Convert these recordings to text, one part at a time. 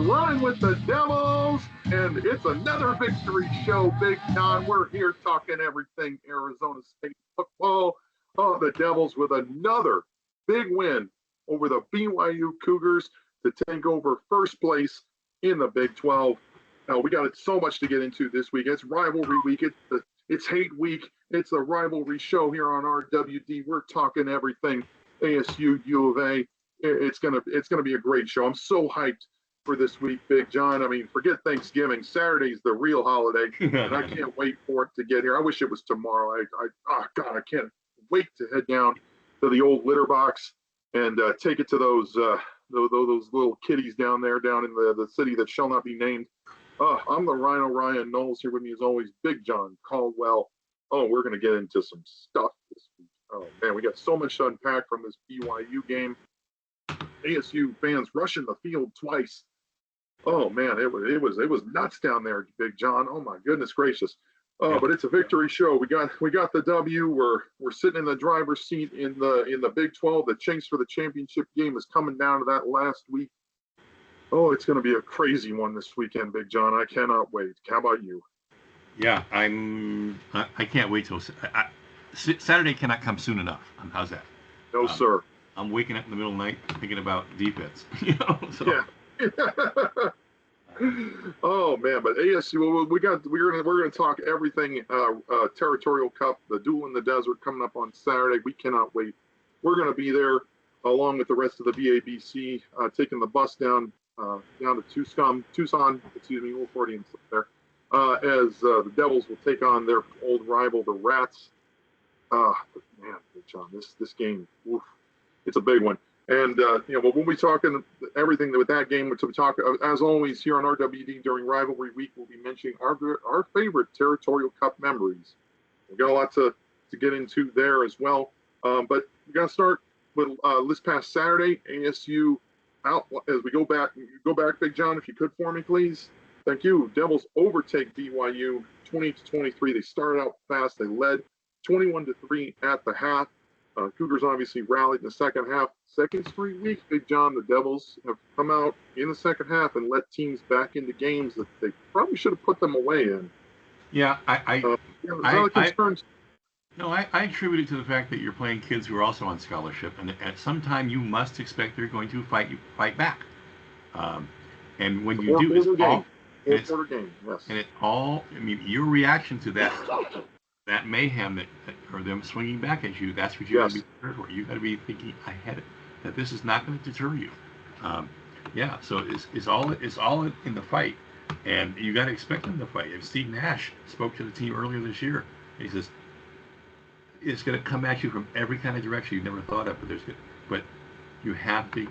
Runnin with the Devils, and it's another victory show, Big John. We're here talking everything Arizona State football. Oh, the Devils with another big win over the BYU Cougars to take over first place in the Big 12. Now, we got so much to get into this week. It's rivalry week. It's hate week. It's a rivalry show here on RWD. We're talking everything ASU, U of A. It's gonna be a great show. I'm so hyped for this week, Big John. I mean, forget Thanksgiving. Saturday's the real holiday, and I can't wait for it to get here. I wish it was tomorrow. Oh God, I can't wait to head down to the old litter box and take it to those little kitties down in the city that shall not be named. I'm the RyKno Ryan Knowles. Here with me as always, Big John Caldwell. Oh, we're gonna get into some stuff this week. Oh man, we got so much to unpack from this BYU game. ASU fans rushing the field twice. Oh man, it was nuts down there, Big John. Oh my goodness gracious. But it's a victory show. We got the W. We're sitting in the driver's seat in the Big 12. The chase for the championship game is coming down to that last week. Oh, it's going to be a crazy one this weekend, Big John. I cannot wait. How about you? Yeah, I can't wait till Saturday cannot come soon enough. How's that? No, sir. I'm waking up in the middle of the night thinking about defense. So. Yeah. Oh man, but ASU, we're gonna talk everything Territorial Cup, the Duel in the Desert coming up on Saturday. We cannot wait. We're gonna be there along with the rest of the BABC, taking the bus down to Tucson. Excuse me, little Freudian slip there. As the Devils will take on their old rival, the Rats. Man, John, this game, oof, it's a big one. And but we'll be talking everything with that game. We talk as always here on RWD during Rivalry Week. We'll be mentioning our favorite Territorial Cup memories. We've got a lot to get into there as well. But we're gonna start with this past Saturday, ASU out as we go back, Big John, if you could for me, please. Thank you. Devils overtake BYU 20-23. They started out fast. They led 21-3 at the half. Cougars obviously rallied in the second half. Second straight week, Big John, the Devils have come out in the second half and let teams back into games that they probably should have put them away in. Yeah, I attribute it to the fact that you're playing kids who are also on scholarship, and at some time you must expect they're going to fight back. And when you do, it's all game. Yes. And it all. I mean, your reaction to that mayhem or them swinging back at you, that's what you got to be prepared for. You got to be thinking ahead that this is not going to deter you. So it's all in the fight, and you got to expect them to fight. If Steve Nash spoke to the team earlier this year, he says it's going to come at you from every kind of direction you've never thought of, but you have to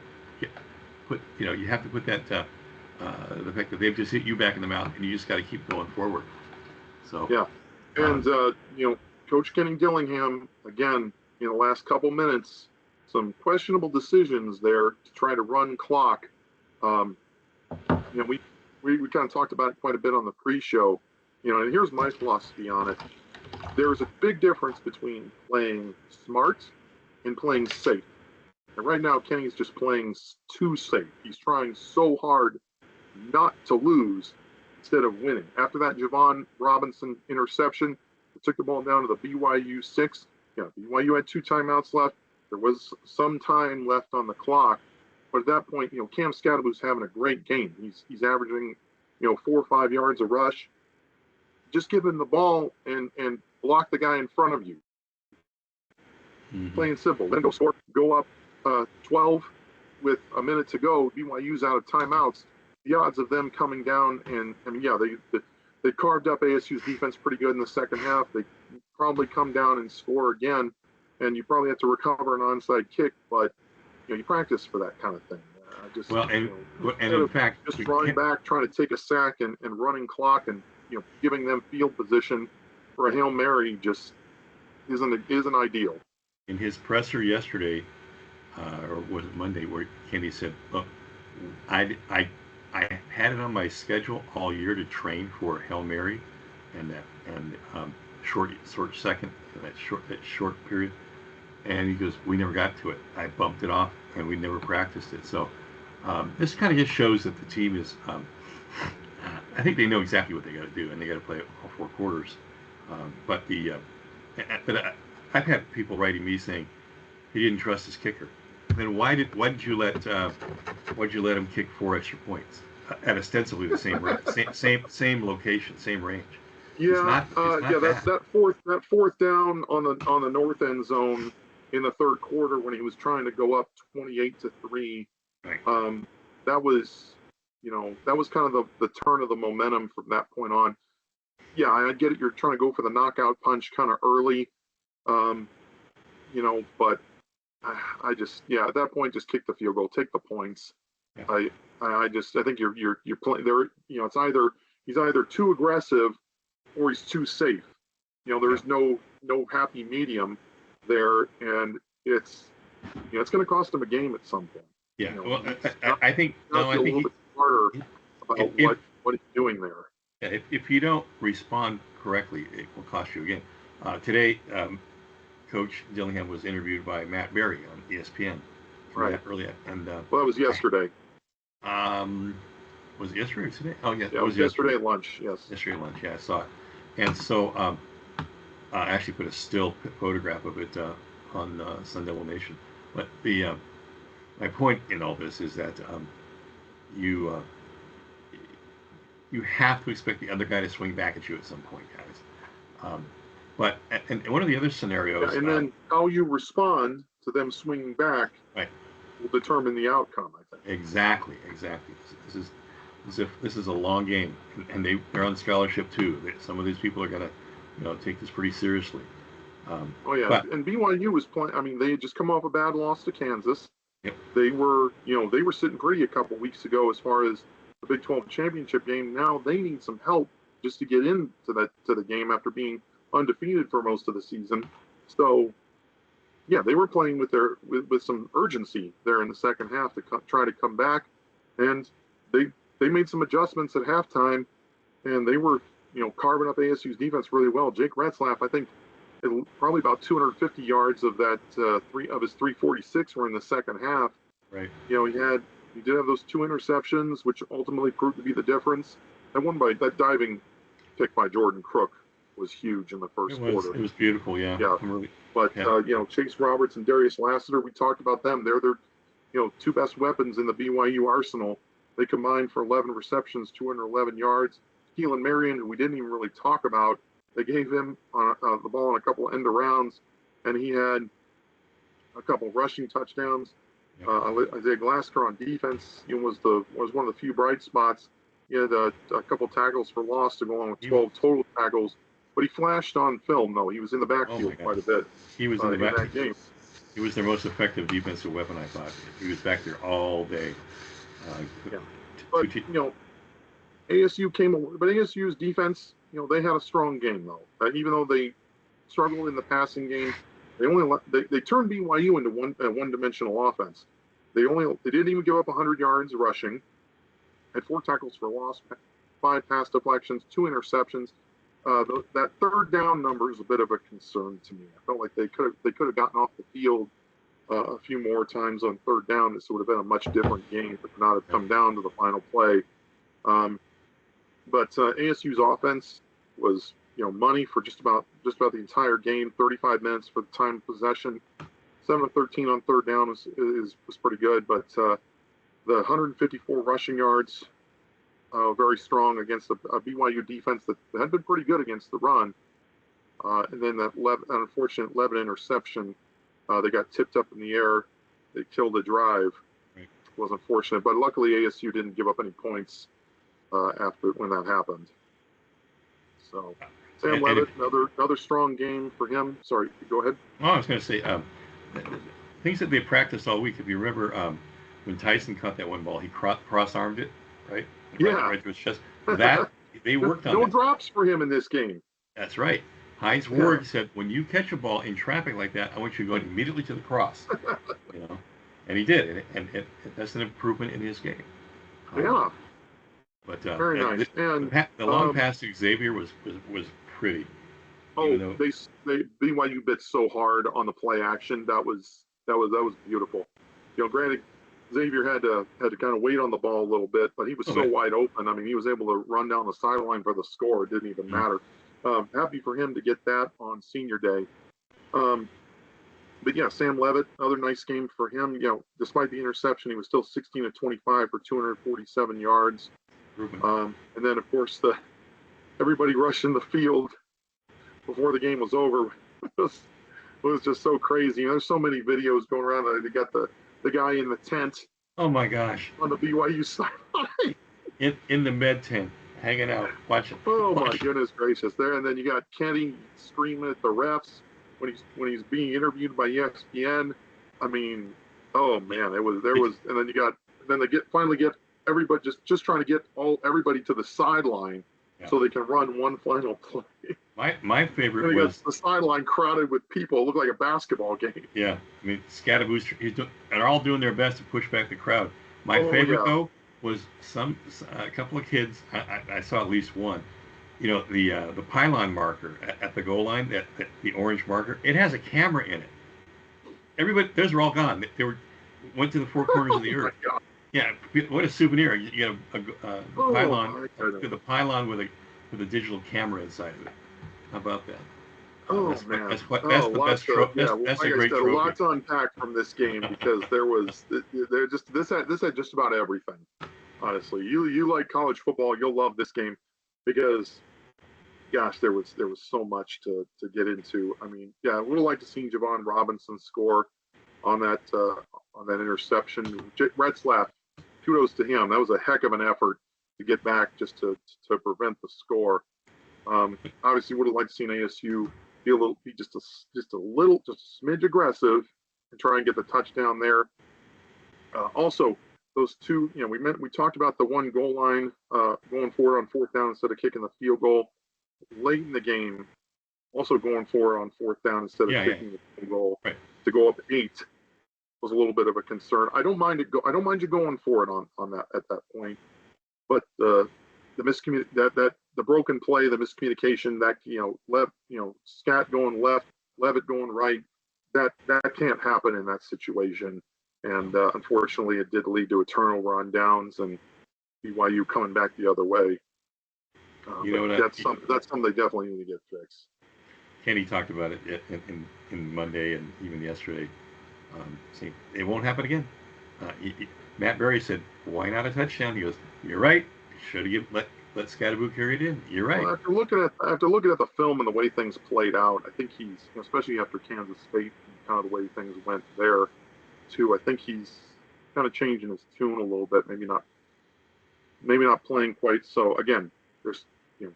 put that the fact that they've just hit you back in the mouth, and you just got to keep going forward. So yeah. And, Coach Kenny Dillingham, again, in the last couple minutes, some questionable decisions there to try to run clock. We kind of talked about it quite a bit on the pre-show, and here's my philosophy on it. There's a big difference between playing smart and playing safe. And right now, Kenny's just playing too safe. He's trying so hard not to lose instead of winning. After that Javon Robinson interception, it took the ball down to the BYU 6. BYU had 2 timeouts left. There was some time left on the clock, but at that point, Cam Scadaboo's having a great game. He's averaging, 4 or 5 yards a rush. Just give him the ball and block the guy in front of you. Plain and simple. Then go up 12 with a minute to go. BYU's out of timeouts. The odds of them coming down they carved up ASU's defense pretty good in the second half. They probably come down and score again, and you probably have to recover an onside kick, but you practice for that kind of thing. In fact, just drawing back, trying to take a sack and running clock and giving them field position for a Hail Mary just isn't ideal. In his presser yesterday, or was it Monday, where Kenny said, "Look, I had it on my schedule all year to train for Hail Mary, and short second, that short period." And he goes, "We never got to it. I bumped it off, and we never practiced it." So This kind of just shows that the team is. I think they know exactly what they got to do, and they got to play all 4 quarters. But I've had people writing me saying he didn't trust his kicker. Then why did you let him kick 4 extra points at ostensibly the same location, same range? Yeah, that fourth down on the north end zone in the third quarter when he was trying to go up 28-3. Right. That was kind of the turn of the momentum from that point on. Yeah, I get it. You're trying to go for the knockout punch kind of early, but I just at that point just kick the field goal, take the points. Yeah. I think you're playing there. It's either he's either too aggressive or he's too safe. There's no happy medium there, and it's going to cost him a game at some point. Yeah, I think a little bit smarter about what he's doing there. Yeah, if you don't respond correctly, it will cost you a game. Today, Coach Dillingham was interviewed by Matt Berry on ESPN. Right. Earlier, and that was yesterday. Was it yesterday or today? Oh, yeah. Yeah, it was yesterday at lunch. Yes. Yesterday at lunch. Yeah, I saw it. And so, I actually put a still photograph of it on Sun Devil Nation. But my point in all this is that you have to expect the other guy to swing back at you at some point, guys. But one of the other scenarios, and then how you respond to them swinging back, right, will determine the outcome. I think. Exactly. This is a long game, and they're on scholarship too. Some of these people are gonna, take this pretty seriously. And BYU was playing. I mean, they had just come off a bad loss to Kansas. Yep. They were sitting pretty a couple weeks ago as far as the Big 12 championship game. Now they need some help just to get into the game after being undefeated for most of the season. So, yeah, they were playing with some urgency there in the second half to try to come back, and they made some adjustments at halftime, and they were carving up ASU's defense really well. Jake Retzlaff, I think, probably about 250 yards of that of his 346 were in the second half. Right. He did have those 2 interceptions, which ultimately proved to be the difference. That diving kick by Jordan Crook was huge in the first quarter. It was beautiful, yeah. Yeah. But Chase Roberts and Darius Lassiter, we talked about them. They're their 2 best weapons in the BYU arsenal. They combined for 11 receptions, 211 yards. Keelan Marion, who we didn't even really talk about, they gave him the ball on a couple of end arounds, and he had a couple of rushing touchdowns. Yep. Isaiah Glasser on defense was one of the few bright spots. He had a couple of tackles for loss to go along with 12 total tackles, but he flashed on film though. He was in the backfield quite a bit. He was in that game. He was their most effective defensive weapon, I thought. He was back there all day. But ASU's defense, they had a strong game though. Even though they struggled in the passing game, they turned BYU into one-dimensional offense. They didn't even give up 100 yards rushing, had 4 tackles for loss, 5 pass deflections, 2 interceptions. That third down number is a bit of a concern to me. I felt like they could have gotten off the field a few more times on third down. This would have been a much different game if not have come down to the final play. But ASU's offense was money for just about the entire game. 35 minutes for the time of possession. 7 of 13 on third down was pretty good. But the 154 rushing yards, very strong against a BYU defense that had been pretty good against the run. And then that unfortunate 11 interception, they got tipped up in the air. They killed the drive. Right. It was unfortunate, but luckily ASU didn't give up any points when that happened. So Sam Levitt, another strong game for him. Sorry, go ahead. Oh, I was going to say things that they practiced all week. If you remember when Tyson caught that one ball, he cross-armed it, right? Right to his chest. That they worked on. No drops for him in this game. That's right. Heinz Ward said, when you catch a ball in traffic like that, I want you to go immediately to the cross. And he did, and that's an improvement in his game. Yeah. But very nice. And the long pass to Xavier was pretty. They BYU bit so hard on the play action. That was beautiful. Granted, Xavier had to kind of wait on the ball a little bit, but he was so wide open. I mean, he was able to run down the sideline for the score. It didn't even matter. Happy for him to get that on senior day. But yeah, Sam Levitt, another nice game for him. You know, despite the interception, he was still 16 of 25 for 247 yards. And then, of course, everybody rushing the field before the game was over was just so crazy. You know, there's so many videos going around. They got the guy in the tent. Oh my gosh! On the BYU sideline. in the med tent, hanging out, watching. Oh my goodness gracious! There, and then you got Kenny screaming at the refs when he's being interviewed by ESPN. I mean, oh man, and then they finally get everybody just trying to get everybody to the sideline so they can run one final play. My favorite was the sideline crowded with people. It looked like a basketball game. Yeah, I mean, Scadaboo's they're all doing their best to push back the crowd. My favorite though was a couple of kids. I saw at least one. You know, the pylon marker at the goal line, the orange marker. It has a camera in it. Everybody, those are all gone. They went to the four corners of the earth. Yeah, what a souvenir! You get a pylon, the pylon with a digital camera inside of it. How about that? That's the best trophy. That's a great trophy. A lot to unpack from this game because this had just about everything. Honestly, you like college football, you'll love this game because, gosh, there was so much to get into. I mean, yeah, I would have liked to see Javon Robinson score on that interception. Retzlaff, kudos to him. That was a heck of an effort to get back just to prevent the score. Obviously, would have liked to see ASU be just a smidge aggressive and try and get the touchdown there. Also, those two, you know, we talked about the one goal line going forward on fourth down instead of kicking the field goal late in the game. Also going forward on fourth down instead of kicking the field goal to go up 8 was a little bit of a concern. I don't mind you going for it on that at that point, but the broken play, the miscommunication, that Scat going left, Levitt going right, that can't happen in that situation. And unfortunately, it did lead to a turnover on downs and BYU coming back the other way. That's something they definitely need to get fixed. Kenny talked about it in Monday and even yesterday. Saying it won't happen again. Matt Berry said, "Why not a touchdown?" He goes, "You're right. Should have let Scadaboo carry it in. You're right." Well, after looking at the film and the way things played out, I think he's, especially after Kansas State and kind of the way things went there, too. I think he's kind of changing his tune a little bit. Maybe not playing quite so. Again, there's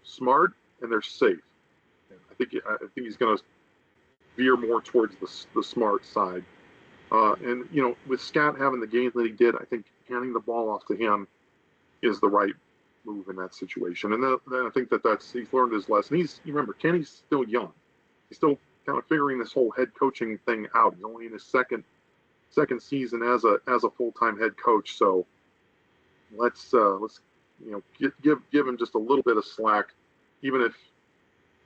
smart and they're safe. And I think he's going to veer more towards the smart side. And with Scat having the game that he did, I think handing the ball off to him is the right move in that situation. And then I think he's learned his lesson. Remember, Kenny's still young. He's still kind of figuring this whole head coaching thing out. He's only in his second season as a full-time head coach. So let's give him just a little bit of slack, even if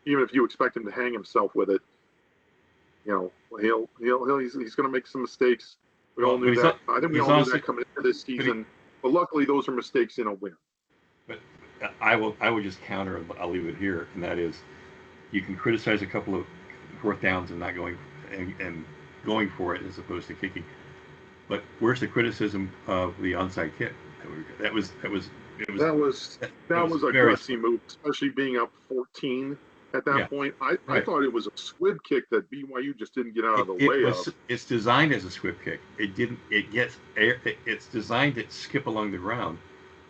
you expect him to hang himself with it. He's going to make some mistakes. We all knew that. I think we all knew that coming into this season. But luckily, those are mistakes in a win. But I would just counter, and I'll leave it here, and that is, you can criticize a couple of fourth downs and not going and going for it as opposed to kicking. But where's the criticism of the onside kick? That was a gutsy move, especially being up 14 at that point. I thought it was a squib kick that BYU just didn't get out of the way of. It's designed as a squib kick. It's designed to skip along the ground,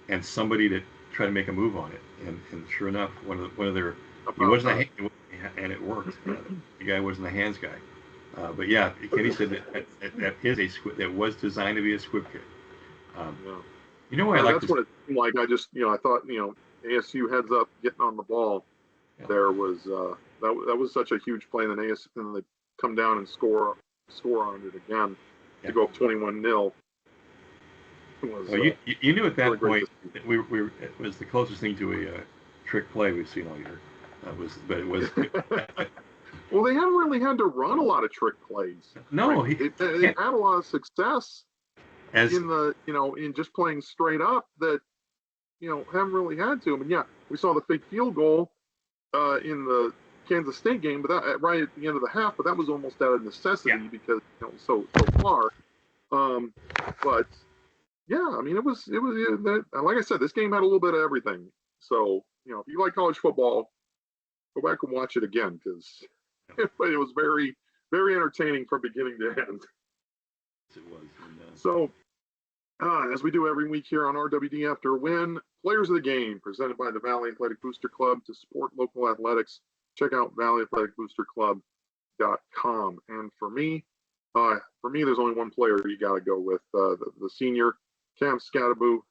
and somebody to try to make a move on it. And sure enough, one of their he wasn't and it worked. The guy wasn't a hands guy. But yeah, Kenny said that is a squib. That was designed to be a squib kick. You know what I like? That's what it seemed like. I thought ASU heads up getting on the ball. Yeah. There was that was such a huge play, and then they come down and score on it again to go up 21-0. You knew at that point that it was the closest thing to a trick play we've seen all year. It was. Well, they haven't really had to run a lot of trick plays. No, they had a lot of success in the, in just playing straight up that, haven't really had to. I mean, yeah, we saw the fake field goal in the Kansas State game, but that right at the end of the half, but that was almost out of necessity because so far. But yeah, I mean, it was like I said, this game had a little bit of everything. So if you like college football, go back and watch it again because it was very, very entertaining from beginning to end. It was. So, as we do every week here on RWD After a Win, Players of the Game, presented by the Valley Athletic Booster Club. To support local athletics, check out valleyathleticboosterclub.com. And for me, there's only one player you got to go with. The senior, Cam Scattaboo,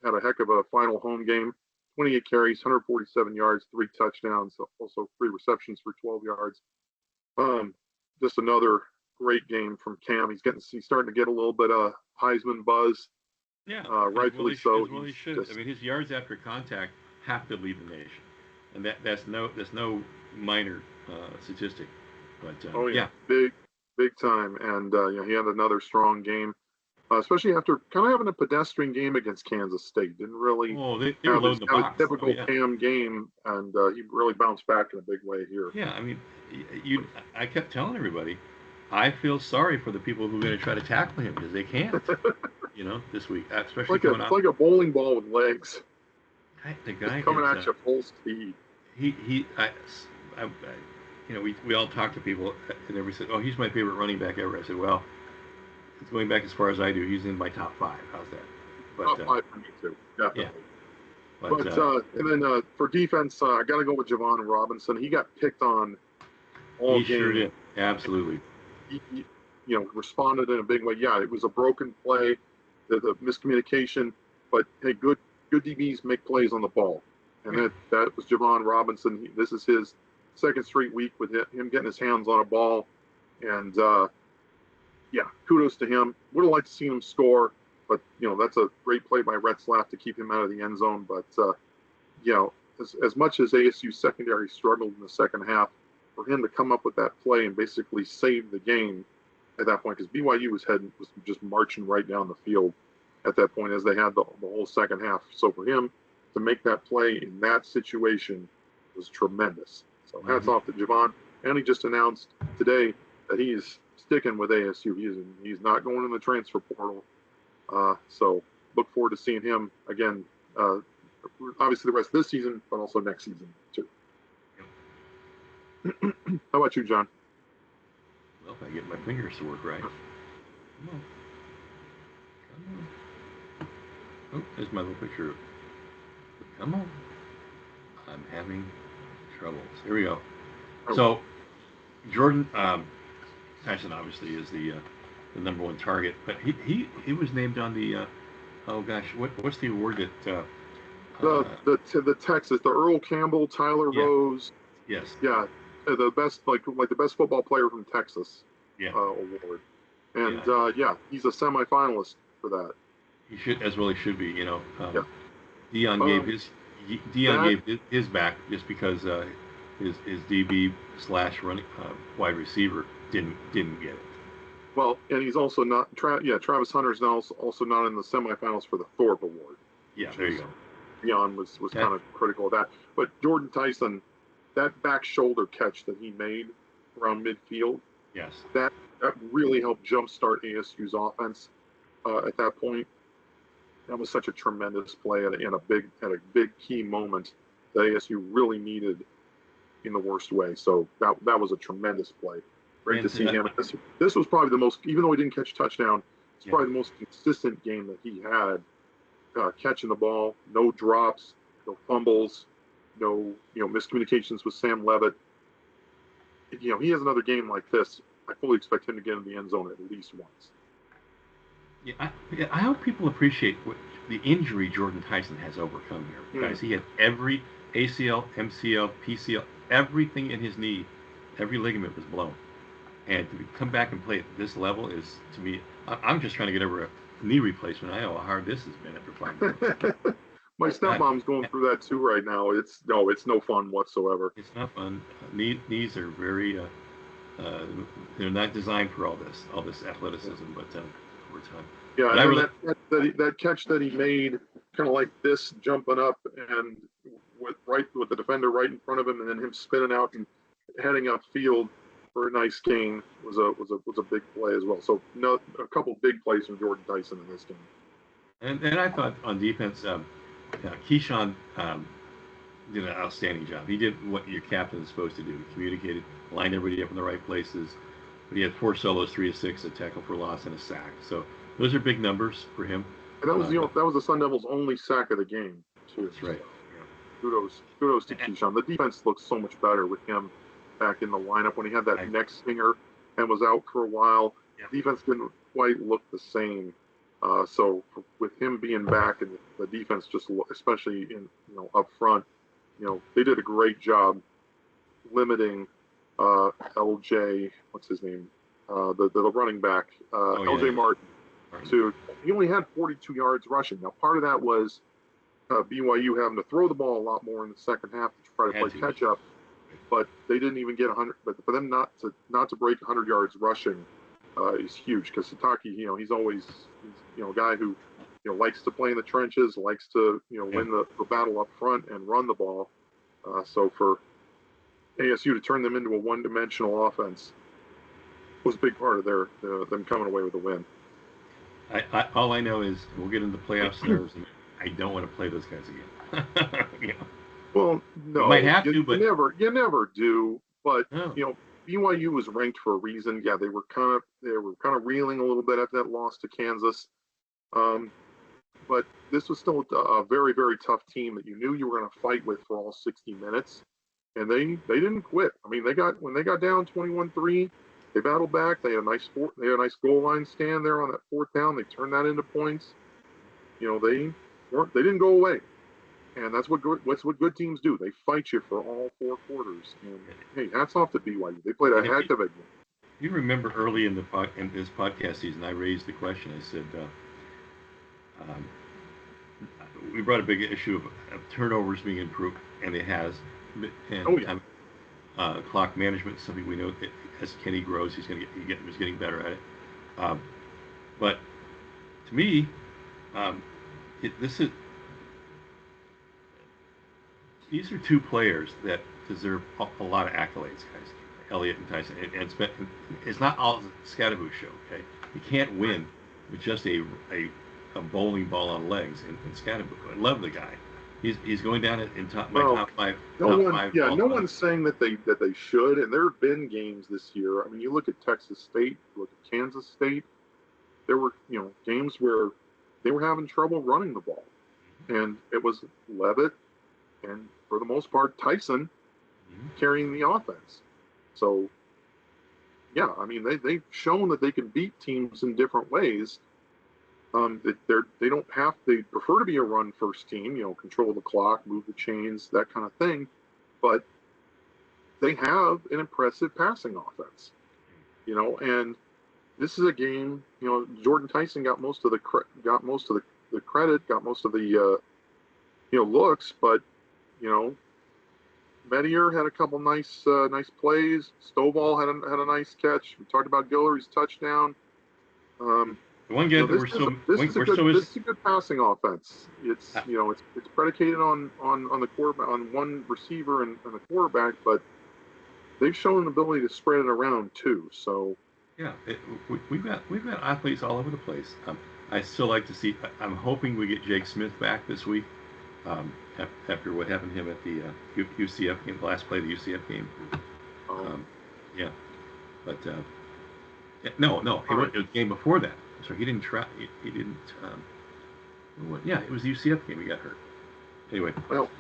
had a heck of a final home game. 28 carries, 147 yards, 3 touchdowns, also 3 receptions for 12 yards. Just another great game from Cam. He's starting to get a little bit of Heisman buzz. Yeah, rightfully so. He should. I mean, his yards after contact have to lead the nation, and that's no minor statistic. But yeah, big time. And he had another strong game, especially after kind of having a pedestrian game against Kansas State. Didn't really have a typical Cam game, and he really bounced back in a big way here. Yeah, I mean, I kept telling everybody, I feel sorry for the people who are going to try to tackle him because they can't. This week, especially it's like a bowling ball with legs. The guy coming at you full speed. We all talk to people, and everybody said, "Oh, he's my favorite running back ever." I said, "Well, it's going back as far as I do. He's in my top 5. How's that?" But, top 5 for me too, definitely. Yeah. But and then for defense, I got to go with Javon Robinson. He got picked on all game. Sure did. Absolutely. He responded in a big way. Yeah, it was a broken play, the miscommunication, but hey, good DBs make plays on the ball, and that was Javon Robinson. This is his second straight week with him getting his hands on a ball, and kudos to him. Would have liked to see him score, but that's a great play by Retzlaff to keep him out of the end zone. But as much as ASU secondary struggled in the second half, for him to come up with that play and basically save the game at that point, because BYU was just marching right down the field at that point as they had the whole second half. So for him to make that play in that situation was tremendous. So hats off to Javon. And he just announced today that he's sticking with ASU. He's not going in the transfer portal. So look forward to seeing him again, obviously the rest of this season, but also next season too. How about you, John? Well, if I get my fingers to work right. Come on. Oh, there's my little picture. Come on. I'm having troubles. Here we go. So, Jordan Tyson obviously is the number 1 target, but he was named on the what's the award that the Texas, the Earl Campbell, Tyler Rose. Yes. Yeah. The best, like the best football player from Texas award, and he's a semifinalist for that. He should, as well he should be. Dion gave his back just because his DB / running wide receiver didn't get it. Well, and he's also not. Travis Hunter's now also not in the semifinals for the Thorpe Award. Yeah, there you go. Dion was kind of critical of that, but Jordan Tyson, that back shoulder catch that he made around midfield, yes, that really helped jumpstart ASU's offense at that point. That was such a tremendous play at a big key moment that ASU really needed in the worst way. So that was a tremendous play. Great to see him. This was probably the most, even though he didn't catch a touchdown, it's probably the most consistent game that he had, catching the ball, no drops, no fumbles. No, miscommunications with Sam Levitt. He has another game like this. I fully expect him to get in the end zone at least once. I hope people appreciate what the injury Jordan Tyson has overcome here. Guys, he had every ACL, MCL, PCL, everything in his knee, every ligament was blown. And to come back and play at this level is, to me, I'm just trying to get over a knee replacement. I know how hard this has been after 5 months. My stepmom's going through that too right now. It's no fun whatsoever. It's not fun. Knees are very, they're not designed for all this athleticism. But overtime. Yeah, But and then that catch that he made, kind of like this, jumping up and with the defender right in front of him, and then him spinning out and heading upfield for a nice gain was a big play as well. So a couple big plays from Jordan Tyson in this game. And I thought on defense, Keyshawn did an outstanding job. He did what your captain is supposed to do. He communicated, lined everybody up in the right places. But he had 4 solos, 3 assists, a tackle for loss, and a sack. So those are big numbers for him. And that was the Sun Devils' only sack of the game, too. That's right. So, kudos to Keyshawn. The defense looks so much better with him back in the lineup. When he had that neck stinger and was out for a while, defense didn't quite look the same. So with him being back and the defense just, especially up front, they did a great job limiting LJ, what's his name, the running back, LJ Martin. He only had 42 yards rushing. Now, part of that was BYU having to throw the ball a lot more in the second half to try to play catch up, but they didn't even get 100. But for them not to break 100 yards rushing is huge, because Sataki, he's always a guy who likes to play in the trenches, likes to win the battle up front and run the ball. So for ASU to turn them into a one-dimensional offense was a big part of them coming away with a win. All I know is we'll get into playoff scenarios, and I don't want to play those guys again. Well, no, you might have to, but you never do. But BYU was ranked for a reason. Yeah, they were kind of reeling a little bit after that loss to Kansas. But this was still a very, very tough team that you knew you were going to fight with for all 60 minutes, and they didn't quit. I mean, when they got down 21-3, they battled back. They had a nice goal line stand there on that 4th down. They turned that into points. They didn't go away, and that's what good teams do. They fight you for all 4 quarters. And hey, hats off to BYU. They played a heck of a game. You remember early in this podcast season, I raised the question. I said, we brought a big issue of turnovers being improved, and it has. And clock management is something we know that as Kenny grows, he's getting better at it. But to me, these are 2 players that deserve a lot of accolades, guys. Elliott and Tyson, and it's not all Scataboo show. Okay, you can't win with just a bowling ball on legs in Scataboo. I love the guy. He's going down in top 5. No one's saying that they should. And there have been games this year. I mean, you look at Texas State, you look at Kansas State. There were games where they were having trouble running the ball, and it was Levitt and for the most part Tyson carrying the offense. So yeah, I mean they've shown that they can beat teams in different ways. They prefer to be a run first team, control the clock, move the chains, that kind of thing. But they have an impressive passing offense, and this is a game, Jordan Tyson got most of the credit, got most of the looks, but Medier had a couple nice plays. Stovall had a nice catch. We talked about Guillory's touchdown. The one guy this is a good passing offense. It's it's predicated on the quarterback, on one receiver and the quarterback, but they've shown an ability to spread it around too. So yeah, we've got athletes all over the place. I still like to see. I'm hoping we get Jake Smith back this week after what happened to him at the UCF game, the last play of the UCF game. Yeah, but no, it was the game before that. So he didn't try. He didn't. Yeah, it was the UCF game. He got hurt. Anyway. Well,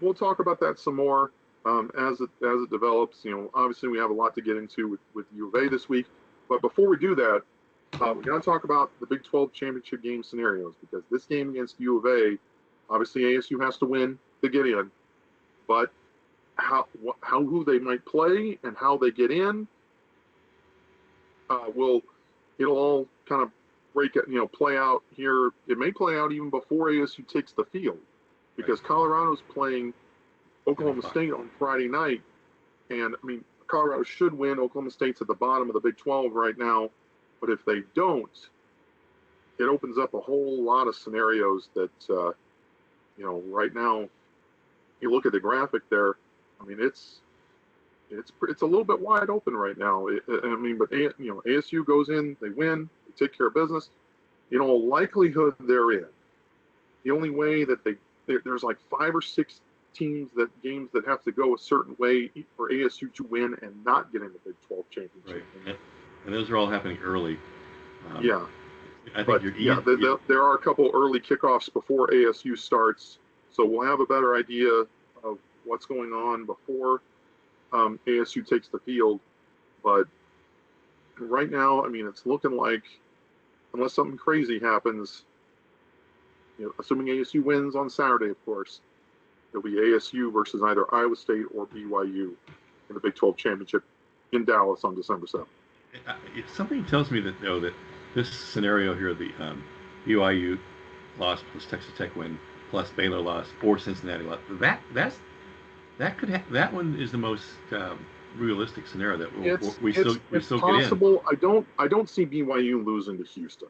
we'll talk about that some more as it develops. Obviously we have a lot to get into with U of A this week. But before we do that, we got to talk about the Big 12 championship game scenarios, because this game against U of A, obviously ASU has to win to get in. But who they might play and how they get in, it'll all kind of play out here. It may play out even before ASU takes the field, because Colorado's playing Oklahoma State on Friday night. And I mean, Colorado should win. Oklahoma State's at the bottom of the Big 12 right now. But if they don't, it opens up a whole lot of scenarios that, right now, you look at the graphic there. I mean, it's a little bit wide open right now. But ASU goes in, they win, they take care of business. Likelihood they're in. The only way that there's like 5 or 6 games that have to go a certain way for ASU to win and not get in the Big 12 championship. Right. And those are all happening early. Yeah. I think there are a couple early kickoffs before ASU starts, so we'll have a better idea of what's going on before ASU takes the field. But right now, I mean, it's looking like, unless something crazy happens, assuming ASU wins on Saturday, of course, it'll be ASU versus either Iowa State or BYU in the Big 12 championship in Dallas on December 7th. Something tells me that this scenario here, the BYU loss plus Texas Tech win plus Baylor loss or Cincinnati loss, that one is the most realistic scenario that we still possible. Get in. I don't see BYU losing to Houston.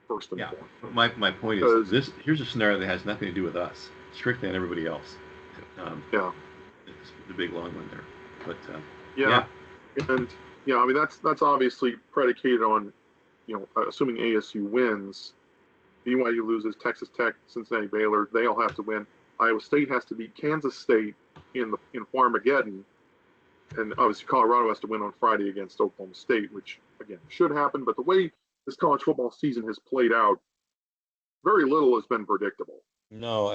First and foremost. But my point is here's a scenario that has nothing to do with us, strictly on everybody else. It's the big long one there. But and I mean that's obviously predicated on assuming ASU wins, BYU loses, Texas Tech, Cincinnati, Baylor, they all have to win. Iowa State has to beat Kansas State in Farmageddon, and obviously Colorado has to win on Friday against Oklahoma State, which again should happen. But the way this college football season has played out, very little has been predictable. No,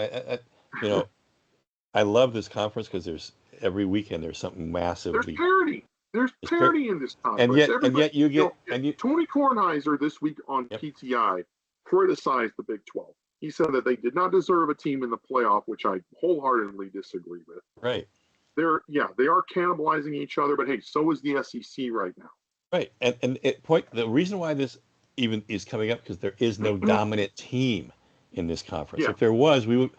I love this conference because every weekend there's something massive. There's parity. There's parity in this conference. And yet you get Tony Kornheiser this week on PTI criticized the Big 12. He said that they did not deserve a team in the playoff, which I wholeheartedly disagree with. Right. They are cannibalizing each other, but hey, so is the SEC right now. Right. And the reason why this even is coming up because there is no dominant team in this conference. Yeah. If there was, we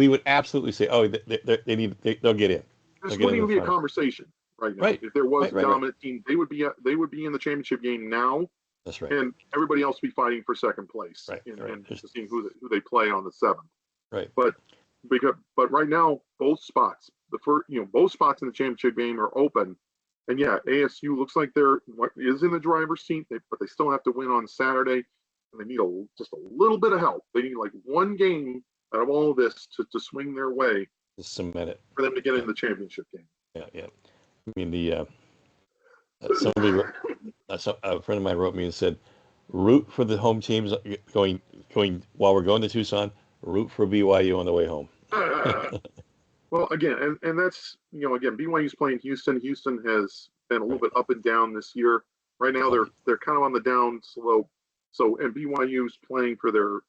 would absolutely say, they'll get in. This wouldn't even be a conversation right now. Right. If there was a dominant team, they would be in the championship game now. That's right. And everybody else would be fighting for second place. Right. And just seeing who they play on the 7th. Right. But right now, both spots in the championship game are open. And ASU looks like is in the driver's seat, but they still have to win on Saturday, and they need just a little bit of help. They need like one game out of all of this to swing their way, to cement it for them to get in the championship game. Yeah. I mean, a friend of mine wrote me and said, root for the home teams going while we're going to Tucson. Root for BYU on the way home. Well, again, and that's BYU's playing Houston. Houston has been a little bit up and down this year. Right now, they're kind of on the down slope. So, and BYU's playing for their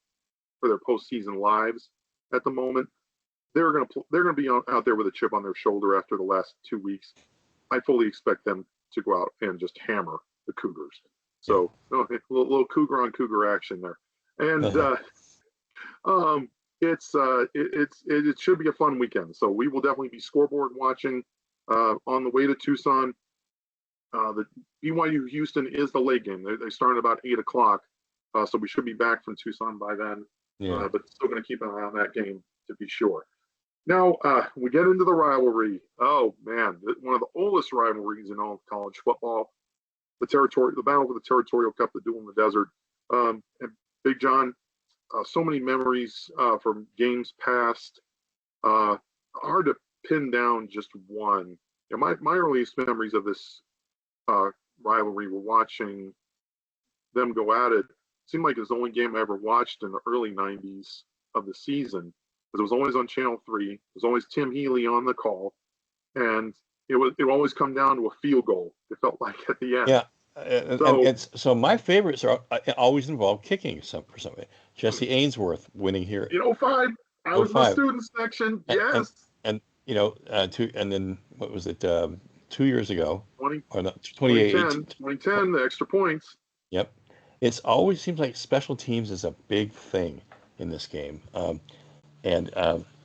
postseason lives at the moment. They're gonna be out there with a chip on their shoulder after the last 2 weeks. I fully expect them to go out and just hammer the Cougars. So, a little Cougar on Cougar action there, and it should be a fun weekend. So we will definitely be scoreboard watching on the way to Tucson. The BYU Houston is the late game. They start at about 8:00, so we should be back from Tucson by then. Yeah. But still going to keep an eye on that game to be sure. Now we get into the rivalry. Oh man, one of the oldest rivalries in all of college football. The battle for the Territorial Cup, the duel in the desert. And Big John, so many memories from games past. Hard to pin down just one. My earliest memories of this rivalry were watching them go at it. It seemed like it was the only game I ever watched in the early 90s of the season, because it was always on Channel 3. It was always Tim Healy on the call, and it would always come down to a field goal. It felt like at the end. Yeah. So my favorites are always involve kicking for something. Jesse Ainsworth winning here. In 05, I was in the student section. Yes. And then what was it? 2 years ago. 2010, the extra points. Yep. It's always seems like special teams is a big thing in this game. And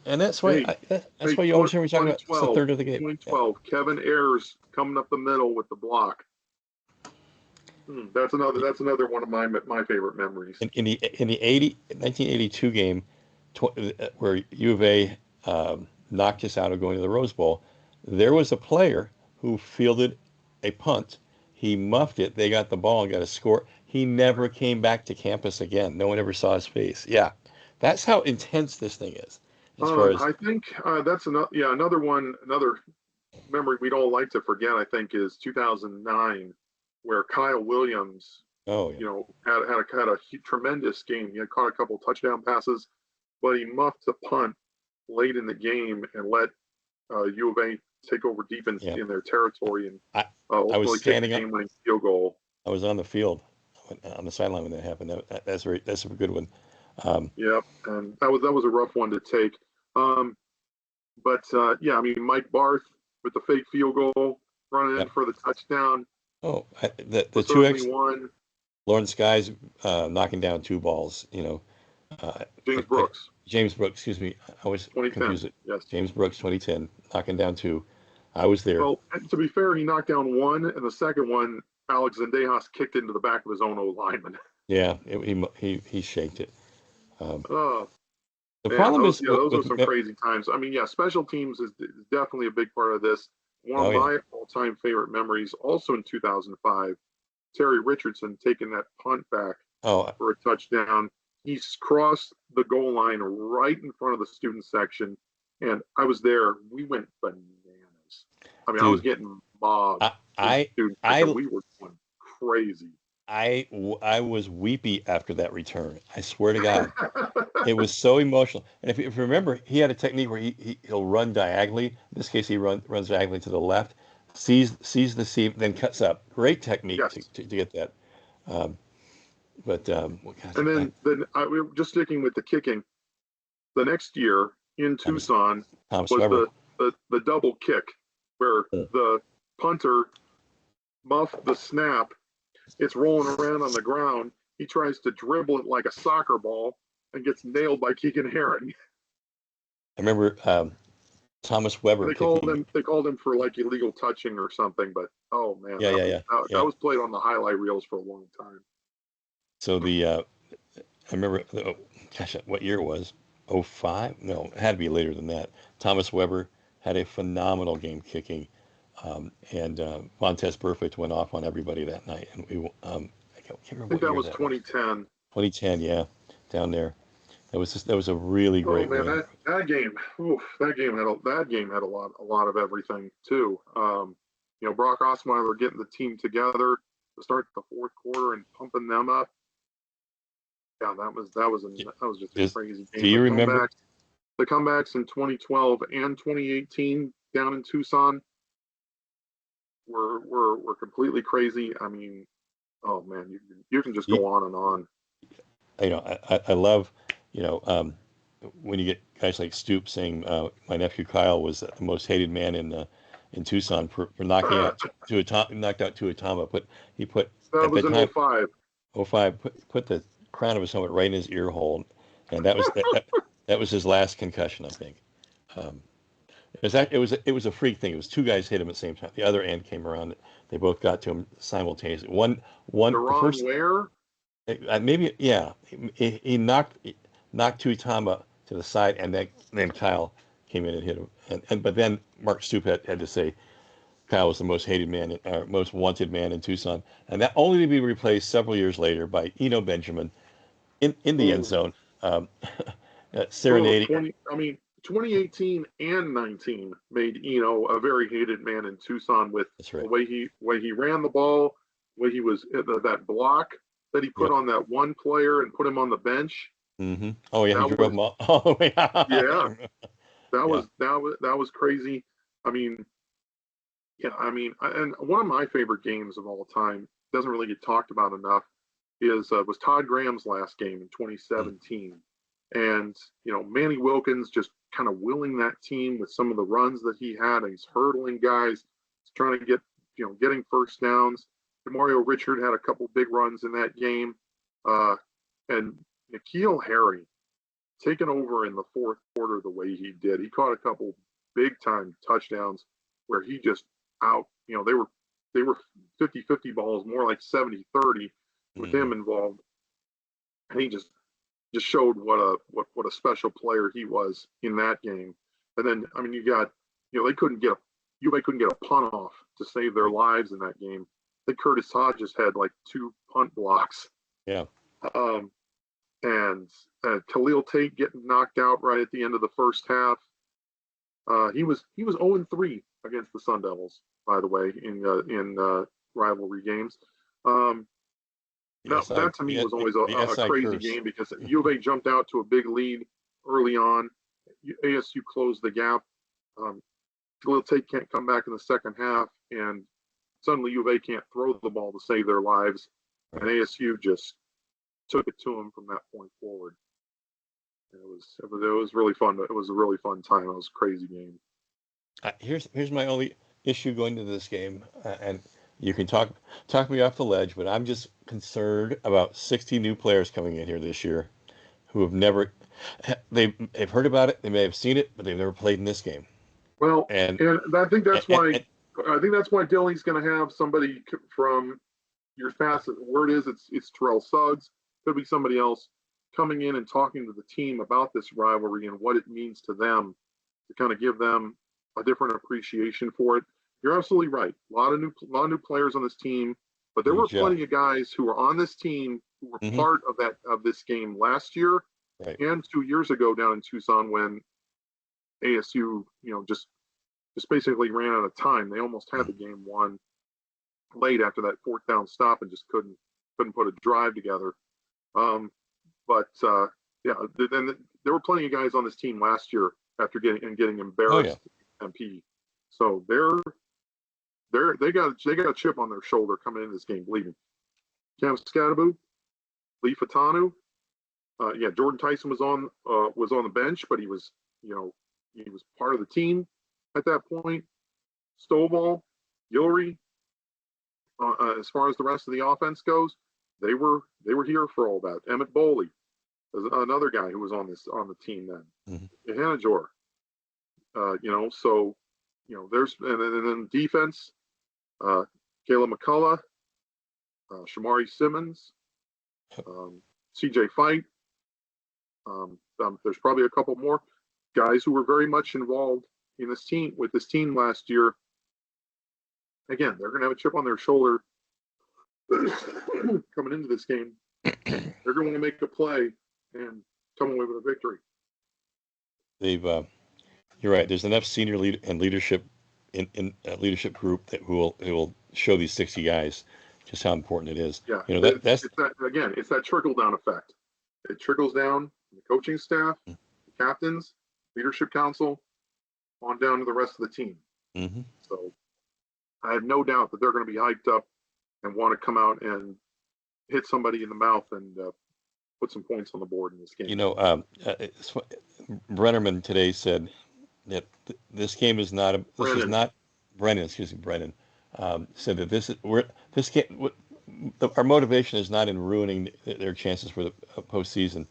that's why you always hear me talking about it's the third of the game. 2012, Kevin Ayers coming up the middle with the block. That's another one of my favorite memories. In the 1982 game, where U of A knocked us out of going to the Rose Bowl, there was a player who fielded a punt. He muffed it. They got the ball and got a score. He never came back to campus again. No one ever saw his face. Yeah, that's how intense this thing is. As far as I think that's another memory we'd all like to forget. I think is 2009, where Kyle Williams, oh yeah, had a tremendous game. He had caught a couple touchdown passes, but he muffed the punt late in the game and let U of A take over deep in their territory and I was standing up, game-winning field goal. I was on the field, on the sideline when that happened. That's a good one. Yep, and that was a rough one to take. But I mean, Mike Barth with the fake field goal, running in for the touchdown. Oh, the 2x one. Lawrence Guys knocking down two balls. James Brooks. James Brooks, excuse me. I was confused. Yes. James Brooks, 2010, knocking down two. I was there. Well, to be fair, he knocked down one, and the second one, Alex Zendejas kicked into the back of his own lineman. Yeah, he shaked it. The problem is those are some crazy times. I mean, special teams is definitely a big part of this. One of my all-time favorite memories, also in 2005, Terry Richardson taking that punt back for a touchdown. He's crossed the goal line right in front of the student section, and I was there. We went bananas. I mean, I was getting mobbed. We were going crazy. I was weepy after that return. I swear to God, it was so emotional. And if you remember, he had a technique where he'll run diagonally. In this case, he runs diagonally to the left, sees the seam, then cuts up. Great technique to get that. And then we were just sticking with the kicking. The next year in Tucson was the double kick, where the punter muffed the snap. It's rolling around on the ground. He tries to dribble it like a soccer ball and gets nailed by Keegan Herring. I remember Thomas Weber. They called him for like illegal touching or something. But oh man, that was played on the highlight reels for a long time. So I remember, what year it was? 05? No, it had to be later than that. Thomas Weber had a phenomenal game kicking. And Montez Perfect went off on everybody that night, and we I can't remember. I think that was 2010. 2010, yeah, down there. That was a really great win. That game had a lot of everything too. Brock Osweiler getting the team together to start the fourth quarter and pumping them up. Yeah, that was just a crazy game. Do you remember the comebacks in 2012 and 2018 down in Tucson? Were completely crazy. I mean, oh man, you can just go on and on. I love, when you get guys like Stoop saying my nephew Kyle was the most hated man in Tucson for knocking out knocked out Tuatama, but he put that was in 05. 05 put the crown of his helmet right in his ear hole, and that was his last concussion, I think. It was a freak thing. It was two guys hit him at the same time. The other end came around. They both got to him simultaneously. The first where? Maybe he knocked Tuatama to the side, and then Kyle came in and hit him. But then Mark Stoop had to say Kyle was the most hated man, or most wanted man in Tucson, and that only to be replaced several years later by Eno Benjamin in the end zone, serenading. 2018 and 19 made Eno a very hated man in Tucson with the way he ran the ball, way he was that block that he put on that one player and put him on the bench. Mm-hmm. Oh yeah, he drove him all the way out. Yeah, that was crazy. I mean, and one of my favorite games of all time, doesn't really get talked about enough, was Todd Graham's last game in 2017. And, Manny Wilkins just kind of willing that team with some of the runs that he had. And he's hurdling guys, he's trying to get, getting first downs. Mario Richard had a couple big runs in that game. And N'Keal Harry taking over in the fourth quarter the way he did. He caught a couple big time touchdowns where he just they were 50-50 balls, more like 70-30 with him involved. And he just showed what a special player he was in that game. And then, I mean, UVA couldn't get a punt off to save their lives in that game. I think Curtis Hodges had like 2 punt blocks. Yeah. And Khalil Tate getting knocked out right at the end of the first half. He was 0-3 against the Sun Devils, by the way, in rivalry games. That to me was always a crazy game because U of A jumped out to a big lead early on. ASU closed the gap. Khalil Tate can't come back in the second half, and suddenly U of A can't throw the ball to save their lives, and ASU just took it to them from that point forward. And it was really fun. It was a really fun time. It was a crazy game. Here's my only issue going to this game, and you can talk me off the ledge, but I'm just concerned about 60 new players coming in here this year who have never they've heard about it, they may have seen it, but they've never played in this game. Well, and I think that's why Dilly's going to have somebody from your facet. Word is it's Terrell Suggs, could be somebody else coming in and talking to the team about this rivalry and what it means to them, to kind of give them a different appreciation for it. You're absolutely right. A lot of new players on this team, but there were plenty of guys who were on this team who were part of this game last year and 2 years ago down in Tucson when ASU, just basically ran out of time. They almost had the game won late after that 4th down stop and just couldn't put a drive together. Then there were plenty of guys on this team last year after getting embarrassed at MP. So they got a chip on their shoulder coming into this game, believe me. Cam Scadaboo, Lee Fatanu, Jordan Tyson was on the bench, but he was part of the team at that point. Stovall, Guillory, as far as the rest of the offense goes, they were here for all that. Emmett Boley is another guy who was on the team then. Hanajor, there's and then defense, Kayla McCullough, Shamari Simmons, CJ Fight. There's probably a couple more guys who were very much involved in this team last year. Again, they're going to have a chip on their shoulder coming into this game. They're going to want to make a play and come away with a victory. You're right. There's enough senior leadership in a leadership group that who will show these 60 guys just how important it is. Yeah, it's that trickle down effect. It trickles down the coaching staff, the captains, leadership council, on down to the rest of the team. So I have no doubt that they're going to be hyped up and want to come out and hit somebody in the mouth and put some points on the board in this game. Brennerman today said that this game is not Brennan said that our motivation is not in ruining their chances for the postseason.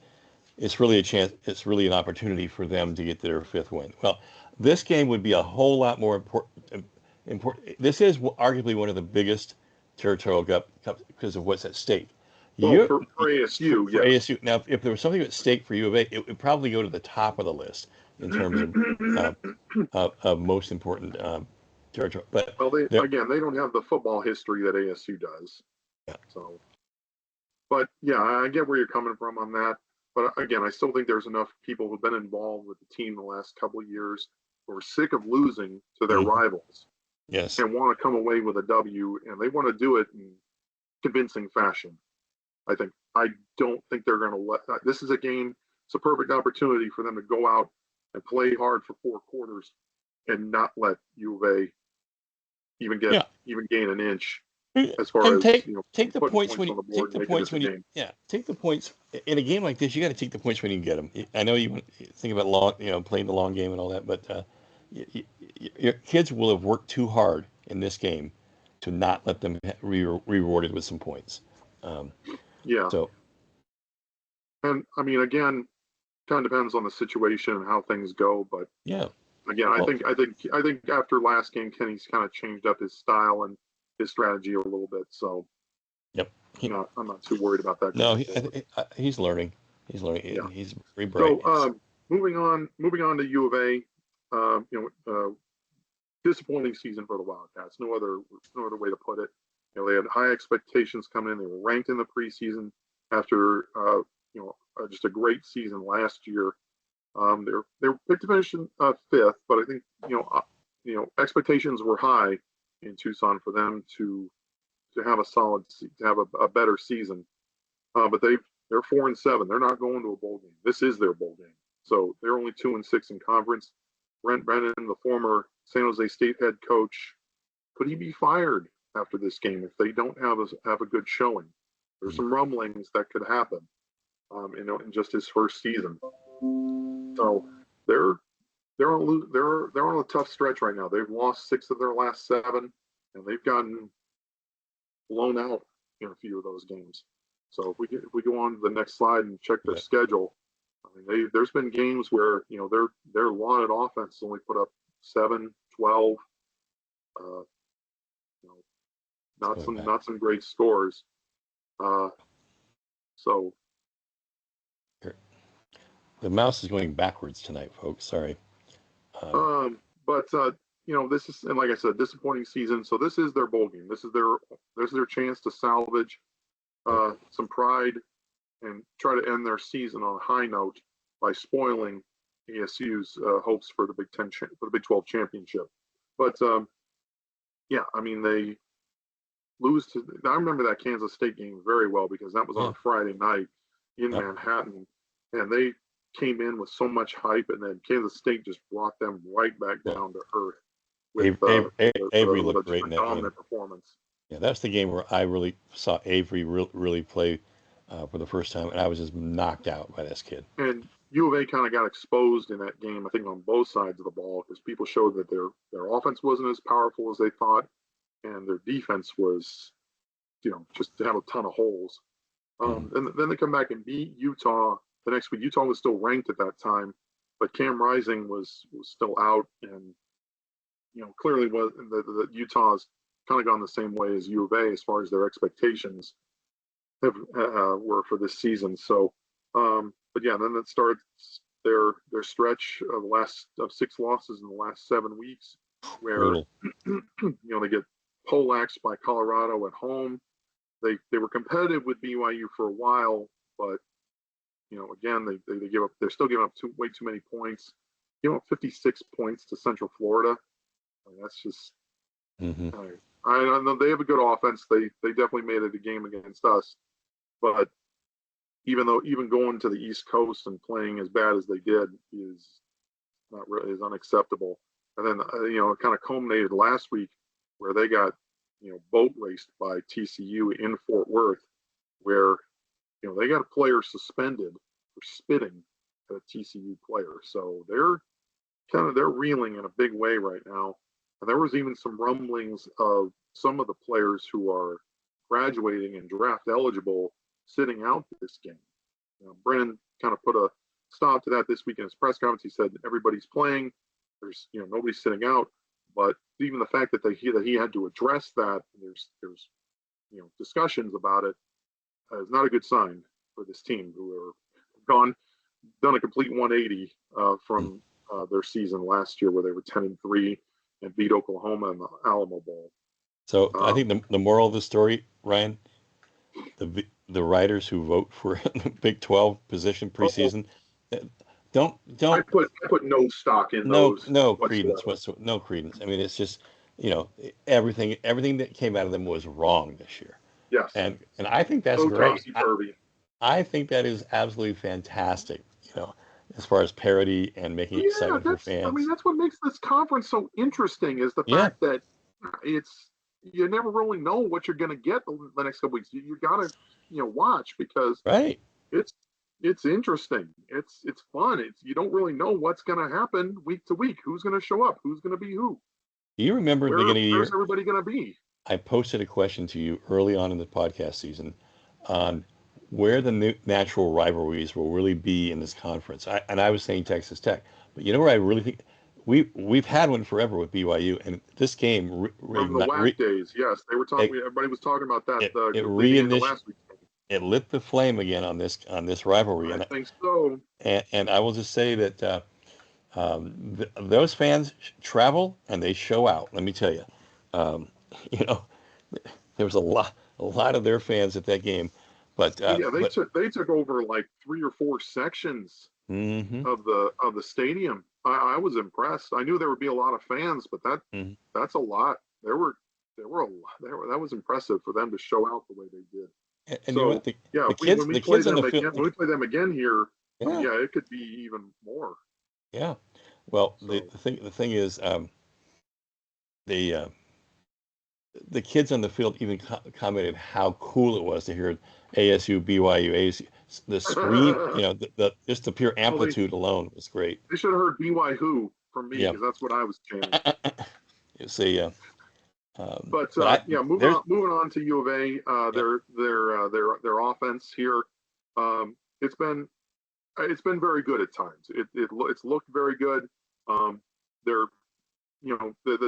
It's really it's really an opportunity for them to get their 5th win. Well, this game would be a whole lot more important. This is arguably one of the biggest territorial cups because of what's at stake. Well, for ASU, for ASU. Now, if there was something at stake for U of A, it would probably go to the top of the list in terms of most important territory. But they don't have the football history that ASU does. So, but yeah, I get where you're coming from on that. But again, I still think there's enough people who've been involved with the team the last couple of years who are sick of losing to their rivals. Yes. And want to come away with a W, and they want to do it in convincing fashion. I don't think they're going to let this is a game. It's a perfect opportunity for them to go out and play hard for 4 quarters and not let U of A even gain an inch as far as take the points when you take the points in a game like this. You got to take the points when you can get them. I know you think about playing the long game and all that, but your kids will have worked too hard in this game to not let them be rewarded with some points. So, and I mean, again, kind of depends on the situation and how things go. But again, I think after last game, Kenny's kind of changed up his style, and his strategy a little bit. So, Yep. I'm not too worried about that. No, he's learning. He's learning. Yeah. He's very bright. So, moving on to U of A. Disappointing season for the Wildcats. No other way to put it. They had high expectations coming in. They were ranked in the preseason after just a great season last year. They were picked to finish in fifth, but I think expectations were high in Tucson for them to have a better season. But they're 4-7. They're not going to a bowl game. This is their bowl game. So they're only 2-6 in conference. Brent Brennan, the former San Jose State head coach, could he be fired after this game if they don't have a good showing? There's some rumblings that could happen, in just his first season. So they're on a tough stretch right now. They've lost 6 of their last 7, and they've gotten blown out in a few of those games. So if we go on to the next slide and check their schedule, I mean, there's been games where their lauded offense only put up 7, 12. Not some great scores. So the mouse is going backwards tonight, folks. Sorry. But this is, and like I said, disappointing season. So this is their bowl game. This is their chance to salvage some pride and try to end their season on a high note by spoiling ASU's hopes for the Big 12 championship. But I mean, they lose to. I remember that Kansas State game very well because that was on a Friday night in Manhattan, and they came in with so much hype, and then Kansas State just brought them right back down to earth with Avery looked great in that dominant performance. Yeah, that's the game where I really saw Avery really play for the first time, and I was just knocked out by this kid. And U of A kind of got exposed in that game, I think, on both sides of the ball because people showed that their offense wasn't as powerful as they thought, and their defense was, just to have a ton of holes. And then they come back and beat Utah the next week. Utah was still ranked at that time, but Cam Rising was still out, and clearly was the Utah's kind of gone the same way as U of A as far as their expectations were for this season. So, but yeah, then that starts their stretch of 6 losses in the last 7 weeks, where they get poleaxed by Colorado at home. They were competitive with BYU for a while, but again they give up. They're still giving up way too many points. 56 points to Central Florida. I mean, that's just. I know they have a good offense. They definitely made it a game against us, but even going to the East Coast and playing as bad as they did is unacceptable. And then it kind of culminated last week where they got boat raced by TCU in Fort Worth, where they got a player suspended for spitting at a TCU player. So they're reeling in a big way right now. And there was even some rumblings of some of the players who are graduating and draft eligible sitting out this game. Brennan kind of put a stop to that this week in his press conference. He said everybody's playing. There's nobody's sitting out. But even the fact that he had to address that, there's discussions about it, is not a good sign for this team who are done a complete 180 from their season last year where they were 10-3. And beat Oklahoma in the Alamo Bowl. So I think the moral of the story, Ryan, the writers who vote for the Big 12 position preseason, don't. I put no stock in those. No credence whatsoever. No credence. I mean, it's just everything that came out of them was wrong this year. Yes. And I think that's great. Topsy-turvy. I think that is absolutely fantastic. As far as parity and making it exciting for fans. I mean, that's what makes this conference so interesting is the fact that you never really know what you're going to get the next couple weeks. You got to watch because it's interesting. It's fun. You don't really know what's going to happen week to week. Who's going to show up? Who's going to be who? Do you remember at the beginning of the year? Where's everybody going to be? I posted a question to you early on in the podcast season on where the natural rivalries will really be in this conference. I was saying Texas Tech, but where I really think we've had one forever with BYU, and this game From the WAC days, yes, they were talking. Everybody was talking about that. It lit the flame again on this rivalry. I think so. And I will just say that those fans travel and they show out. Let me tell you, you know, there was a lot of their fans at that game. But they took over like 3 or 4 sections of the stadium. I was impressed. I knew there would be a lot of fans, but that's a lot. There were a lot. That was impressive for them to show out the way they did. And so, when we play them again here, it could be even more. Yeah. Well, the thing is, the kids on the field even commented how cool it was to hear ASU, BYU, ASU. The scream, just the pure amplitude alone was great. They should have heard BYU from me because that's what I was chanting. You see, moving on to U of A, their offense here, it's been very good at times. It's looked very good. The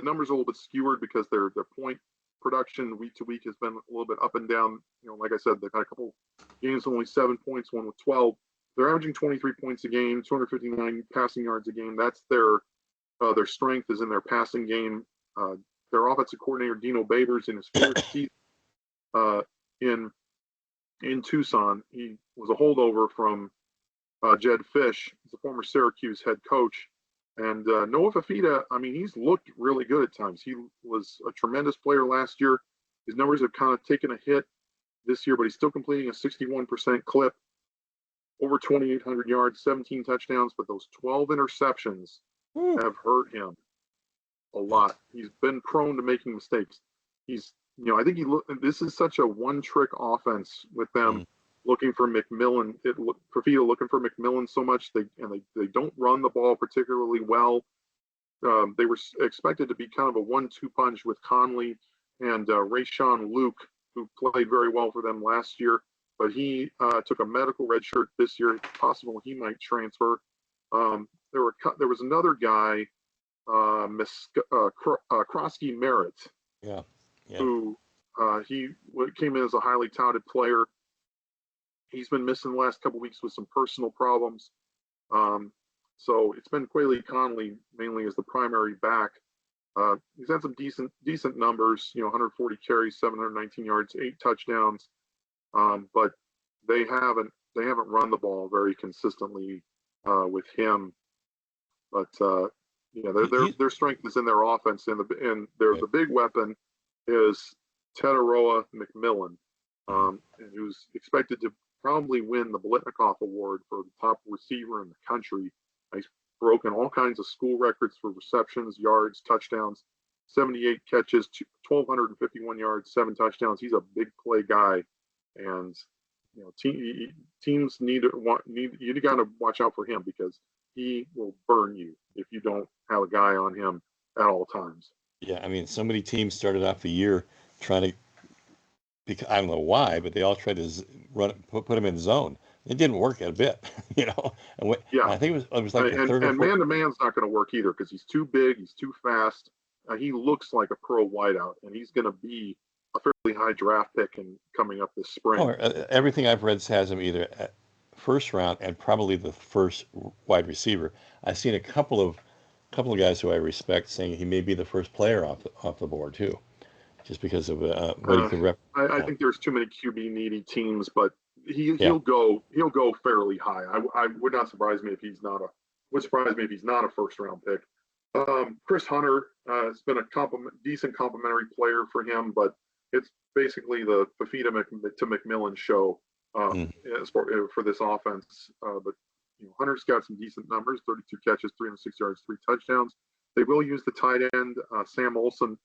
numbers are a little bit skewered because their point production week to week has been a little bit up and down. Like I said, they've had a couple games with only 7 points, one with 12. They're averaging 23 points a game, 259 passing yards a game. That's their strength is in their passing game. Their offensive coordinator Dino Babers in his first season in Tucson, he was a holdover from Jed Fish, the former Syracuse head coach. And Noah Fafita, he's looked really good at times. He was a tremendous player last year. His numbers have kind of taken a hit this year, but he's still completing a 61% clip, over 2,800 yards, 17 touchdowns. But those 12 interceptions have hurt him a lot. He's been prone to making mistakes. I think this is such a one-trick offense with them. Looking for McMillan, Fafita looking for McMillan so much. They don't run the ball particularly well. They were expected to be kind of a 1-2 punch with Conley and Rayshawn Luke, who played very well for them last year. But he took a medical red shirt this year. It's possible he might transfer. There was another guy, Krosky Merritt, who he came in as a highly touted player. He's been missing the last couple of weeks with some personal problems. So it's been Quayle Conley mainly as the primary back. He's had some decent numbers, 140 carries, 719 yards, 8 touchdowns. But they haven't run the ball very consistently with him. But their strength is in their offense, and the big weapon is Tetaroa McMillan, who's expected to probably win the Blitnikoff Award for the top receiver in the country. He's broken all kinds of school records for receptions, yards, touchdowns, 78 catches, 1,251 yards, 7 touchdowns. He's a big play guy, and teams need you got to watch out for him because he will burn you if you don't have a guy on him at all times. Yeah, so many teams started off the year trying to. Because I don't know why, but they all tried to put him in zone. It didn't work a bit, And I think it was like the third. And man-to-man's not going to work either because he's too big, he's too fast. He looks like a pro wideout, and he's going to be a fairly high draft pick coming up this spring. Everything I've read has him either at first round and probably the first wide receiver. I've seen a couple of guys who I respect saying he may be the first player off the board too. Just because of what he can rep. I think there's too many QB needy teams, but he'll go fairly high. I would not surprise me if he's not a first round pick. Chris Hunter has been a decent complimentary player for him, but it's basically the Fafita to McMillan show for this offense. But Hunter's got some decent numbers: 32 catches, 306 yards, 3 touchdowns. They will use the tight end Sam Olson.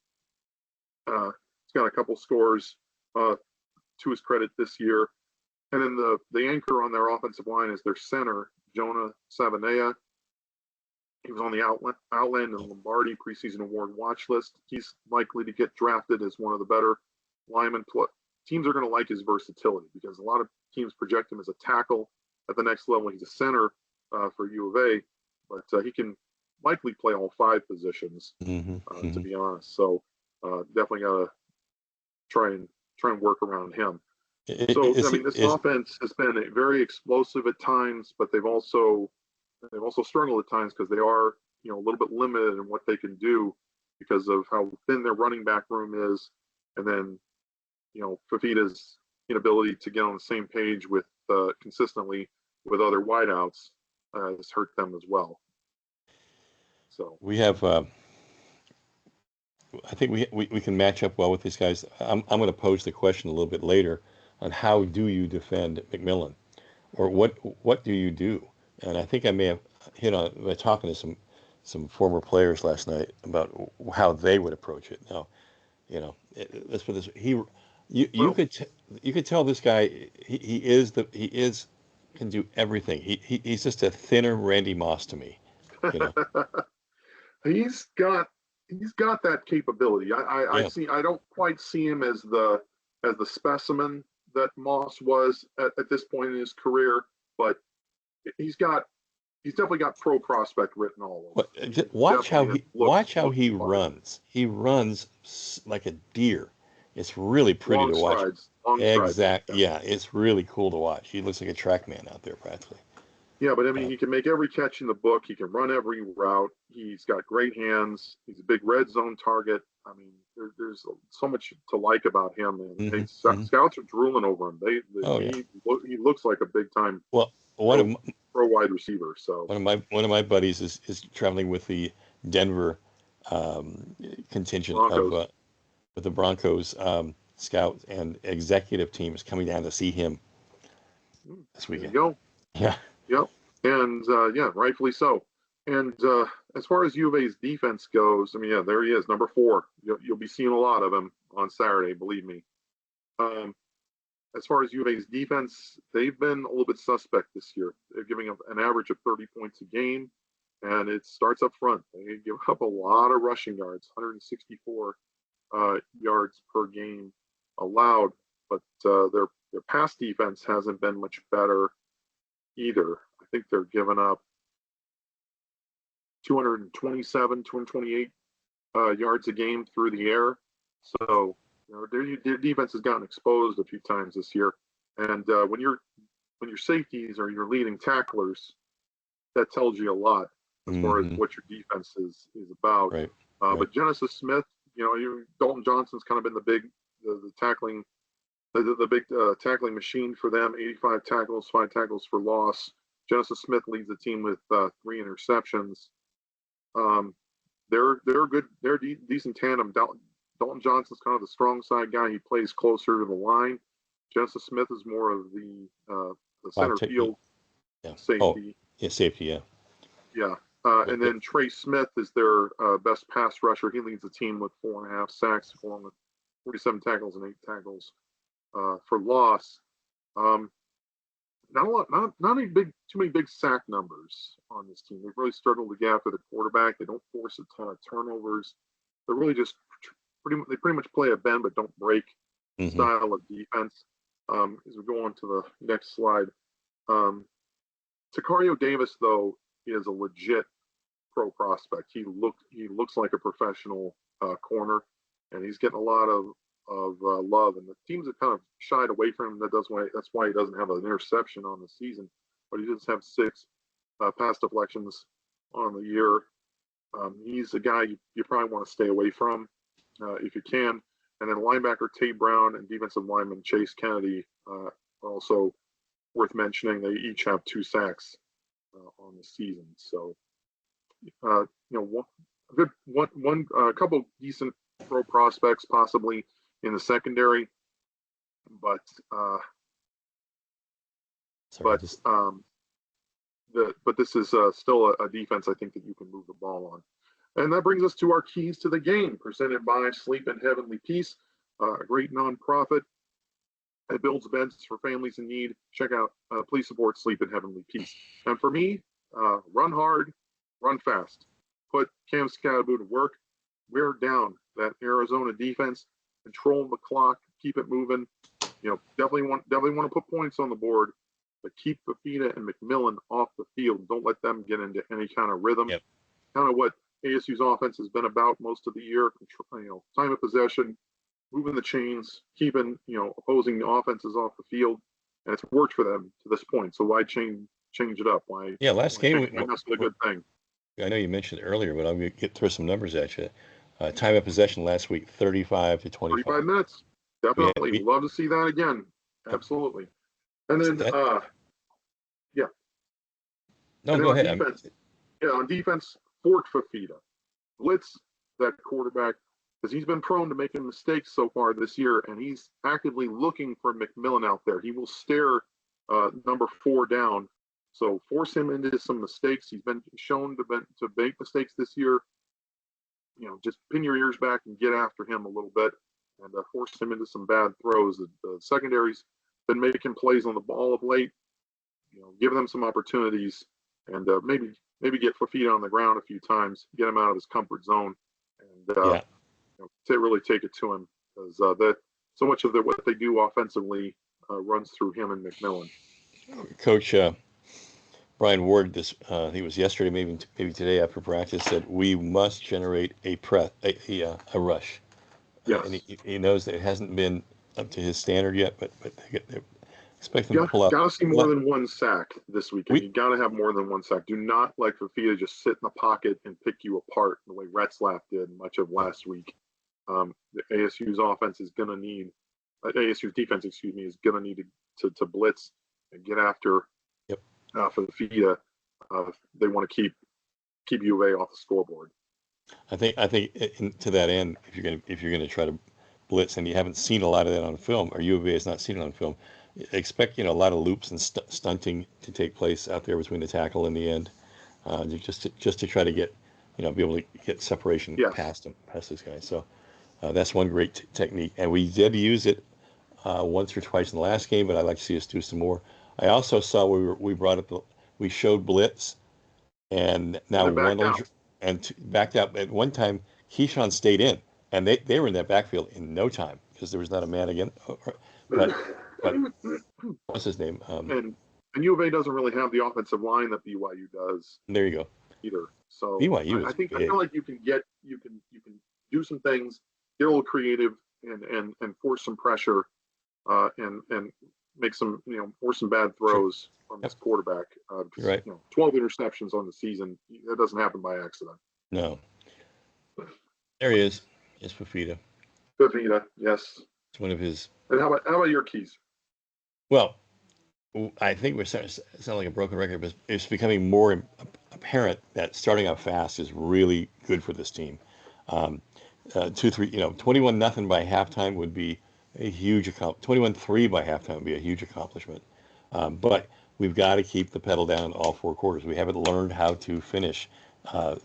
He's got a couple scores to his credit this year. And then the anchor on their offensive line is their center, Jonah Savanea. He was on the Outland and Lombardi preseason award watch list. He's likely to get drafted as one of the better linemen. Teams are going to like his versatility because a lot of teams project him as a tackle at the next level. He's a center for U of A, but he can likely play all 5 positions, to be honest. So definitely got to try and work around him. So I mean, this offense has been very explosive at times, but they've also struggled at times because they are, you know, a little bit limited in what they can do because of how thin their running back room is, and then, you know, Fifita's inability to get on the same page with consistently with other wideouts has hurt them as well. So we have. I think we can match up well with these guys. I'm going to pose the question a little bit later on how do you defend McMillan, or what do you do? And I think I may have hit on it by talking to some former players last night about how they would approach it. Now, you know, let's put this. You could tell this guy he can do everything. He's just a thinner Randy Moss to me. You know, he's got that capability. I don't quite see him as the specimen that Moss was at this point in his career, but he's definitely got pro prospect written all over. Watch how he runs. He runs like a deer. It's really pretty to watch. Exactly. Yeah, it's really cool to watch. He looks like a track man out there practically. Yeah, but I mean, he can make every catch in the book. He can run every route. He's got great hands. He's a big red zone target. I mean, there's so much to like about him. And scouts are drooling over him. He looks like a big time pro wide receiver. So one of my buddies is traveling with the Denver contingent Broncos. With the Broncos scout and executive team is coming down to see him this weekend. There you go. Yeah. Yep. And rightfully so. And as far as U of A's defense goes, I mean, yeah, there he is, number 4. You'll be seeing a lot of him on Saturday, believe me. As far as U of A's defense, they've been a little bit suspect this year. They're giving up an average of 30 points a game, and it starts up front. They give up a lot of rushing yards, 164 yards per game allowed, but their pass defense hasn't been much better either. I think they're giving up 227, 228 yards a game through the air. So, you know, their defense has gotten exposed a few times this year. And when your safeties are your leading tacklers, that tells you a lot as far as what your defense is about. Right. But Genesis Smith, you know, Dalton Johnson's kind of been the tackling. The big tackling machine for them, 85 tackles, 5 tackles for loss. Genesis Smith leads the team with 3 interceptions. They're good. They're a decent tandem. Dalton Johnson's kind of the strong side guy. He plays closer to the line. Genesis Smith is more of the center field safety. Oh, yeah, safety, yeah. Yeah. And then Trey Smith is their best pass rusher. He leads the team with 4.5 sacks, along with 47 tackles and 8 tackles for loss. Not too many big sack numbers on this team. They've really struggled to get after the quarterback. They don't force a ton of turnovers. They're really just pretty much play a bend but don't break style of defense. As we go on to the next slide, Tacario Davis though is a legit pro prospect. He looks like a professional corner, and he's getting a lot of love, and the teams have kind of shied away from him. That's why he doesn't have an interception on the season, but he does have 6 pass deflections on the year. He's a guy you probably want to stay away from if you can. And then linebacker Tate Brown and defensive lineman Chase Kennedy are also worth mentioning. They each have 2 sacks on the season. So you know, a couple decent pro prospects possibly in the secondary, but this is still a defense I think that you can move the ball on. And that brings us to our keys to the game, presented by Sleep in Heavenly Peace, a great nonprofit that builds beds for families in need. Check out, please support Sleep in Heavenly Peace. And for me, run hard, run fast. Put Cam Scadaboo to work. Wear down that Arizona defense. Control the clock. Keep it moving. You know, definitely want to put points on the board, but keep Fifita and McMillan off the field. Don't let them get into any kind of rhythm. Yep. kind of what ASU's offense has been about most of the year. Time of possession, moving the chains, keeping opposing offenses off the field, and it's worked for them to this point. So why change it up? Why? Yeah, last game that's a good thing. I know you mentioned it earlier, but I'm going to throw some numbers at you. Time of possession last week, 35 to 25. 35 minutes. Definitely. Love to see that again. Absolutely. And then, yeah. No, go ahead. On defense, Fort Fafita. Blitz that quarterback, because he's been prone to making mistakes so far this year, and he's actively looking for McMillan out there. He will stare number 4 down. So force him into some mistakes. He's been shown to make mistakes this year. Just pin your ears back and get after him a little bit and force him into some bad throws. The secondary's been making plays on the ball of late. Give them some opportunities and maybe get Fafita on the ground a few times, get him out of his comfort zone, and to really take it to him, because so much of what they do offensively runs through him and McMillan. Coach Brian Ward, he was yesterday, maybe today after practice, said we must generate a rush. Yes. And he knows that it hasn't been up to his standard yet, but they're expecting to pull up. Got to see more than one sack this weekend. You got to have more than one sack. Do not let Fafita just sit in the pocket and pick you apart the way Retzlaff did much of last week. The ASU's offense is going to need, ASU's defense, is going to need to blitz and get after. For the Fafita, they want to keep U of A off the scoreboard. I think to that end, if you're going to try to blitz, and you haven't seen a lot of that on film, or U of A has not seen it on film, expect a lot of loops and stunting to take place out there between the tackle and the end, just to try to get be able to get separation past these guys. So that's one great technique, and we did use it once or twice in the last game, but I'd like to see us do some more. I also saw we showed blitz, and now backed out. At one time, Keyshawn stayed in, and they were in that backfield in no time because there was not a man again. But what's his name? And U of A doesn't really have the offensive line that BYU does. There you go. Either. So BYU I feel like you can do some things, get a little creative, and force some pressure, and make some, force some bad throws from this quarterback. You're right. 12 interceptions on the season. That doesn't happen by accident. No. There he is. It's Fafita. Fafita, yes. It's one of his. And how about your keys? Well, I think we're starting to sound like a broken record, but it's becoming more apparent that starting out fast is really good for this team. 21-0 by halftime would be a huge accomplishment. 21-3 by halftime would be a huge accomplishment. But we've got to keep the pedal down in all 4 quarters. We haven't learned how to finish.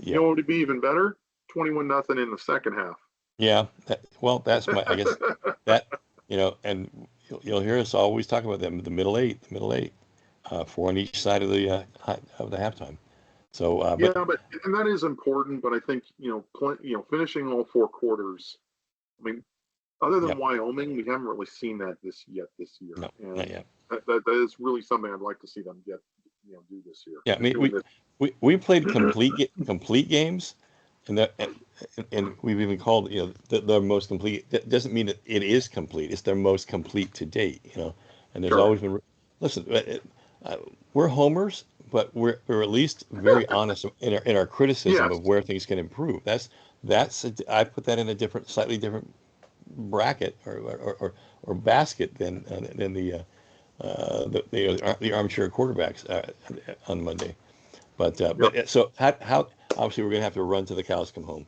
You know what would be even better? 21-0 in the second half. Yeah. That's my, I guess that, and you'll hear us always talk about them, the middle eight, 4 on each side of the halftime. So, and that is important. But I think finishing all 4 quarters. I mean, other than Wyoming, we haven't really seen that this year. No, and not yet. That is really something I'd like to see them do this year. Yeah, I mean, we played complete games, and we've even called the most complete. That doesn't mean that it is complete. It's their most complete to date. And there's always been. Listen, we're homers, but we're at least very honest in our criticism of where things can improve. I put that in a slightly different bracket or basket than the armchair quarterbacks on Monday. But so how obviously we're going to have to run till the cows come home,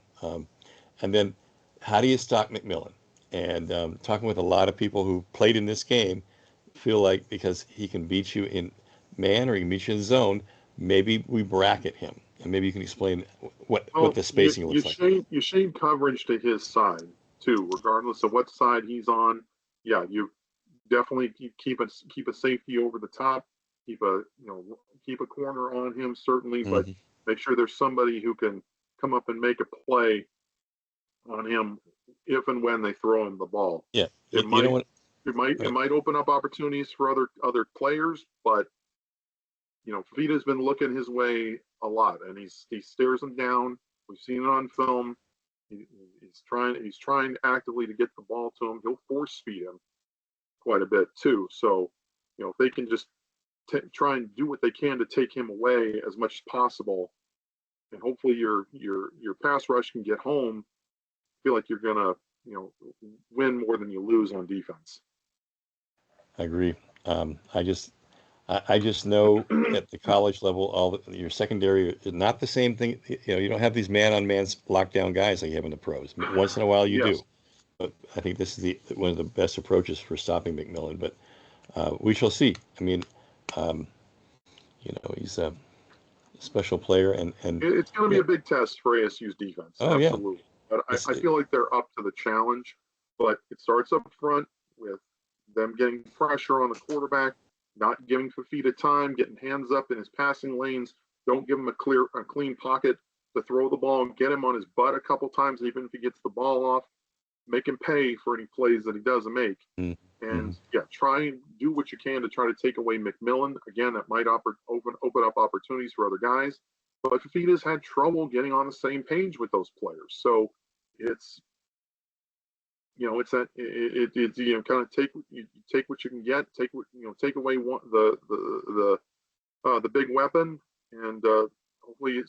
and then how do you stop McMillan? And talking with a lot of people who played in this game, feel like because he can beat you in man or he can beat you in zone, maybe we bracket him, and maybe you can explain what the spacing looks like. You shade coverage to his side too, regardless of what side he's on. Yeah, you definitely keep a safety over the top, keep a corner on him certainly, but make sure there's somebody who can come up and make a play on him if and when they throw him the ball. Yeah, it might open up opportunities for other players, but Fafita's been looking his way a lot, and he stares him down. We've seen it on film. He's trying actively to get the ball to him. He'll force feed him quite a bit too. So, if they can just try and do what they can to take him away as much as possible, and hopefully your pass rush can get home, I feel like you're gonna win more than you lose on defense. I agree. I just know at the college level, your secondary is not the same thing. You don't have these man-on-man lockdown guys like you have in the pros. Once in a while you do. But I think this is one of the best approaches for stopping McMillan. But we shall see. I mean, he's a special player, and it's going to be a big test for ASU's defense. Oh, absolutely. Yeah. But I feel like they're up to the challenge. But it starts up front with them getting pressure on the quarterback, not giving Fafita time, getting hands up in his passing lanes. Don't give him a clean pocket to throw the ball and get him on his butt a couple times, even if he gets the ball off. Make him pay for any plays that he doesn't make. Mm-hmm. And try and do what you can to try to take away McMillan. Again, that might open up opportunities for other guys. But Fafita's had trouble getting on the same page with those players. So it's kind of take what you can get, take away the big weapon, and hopefully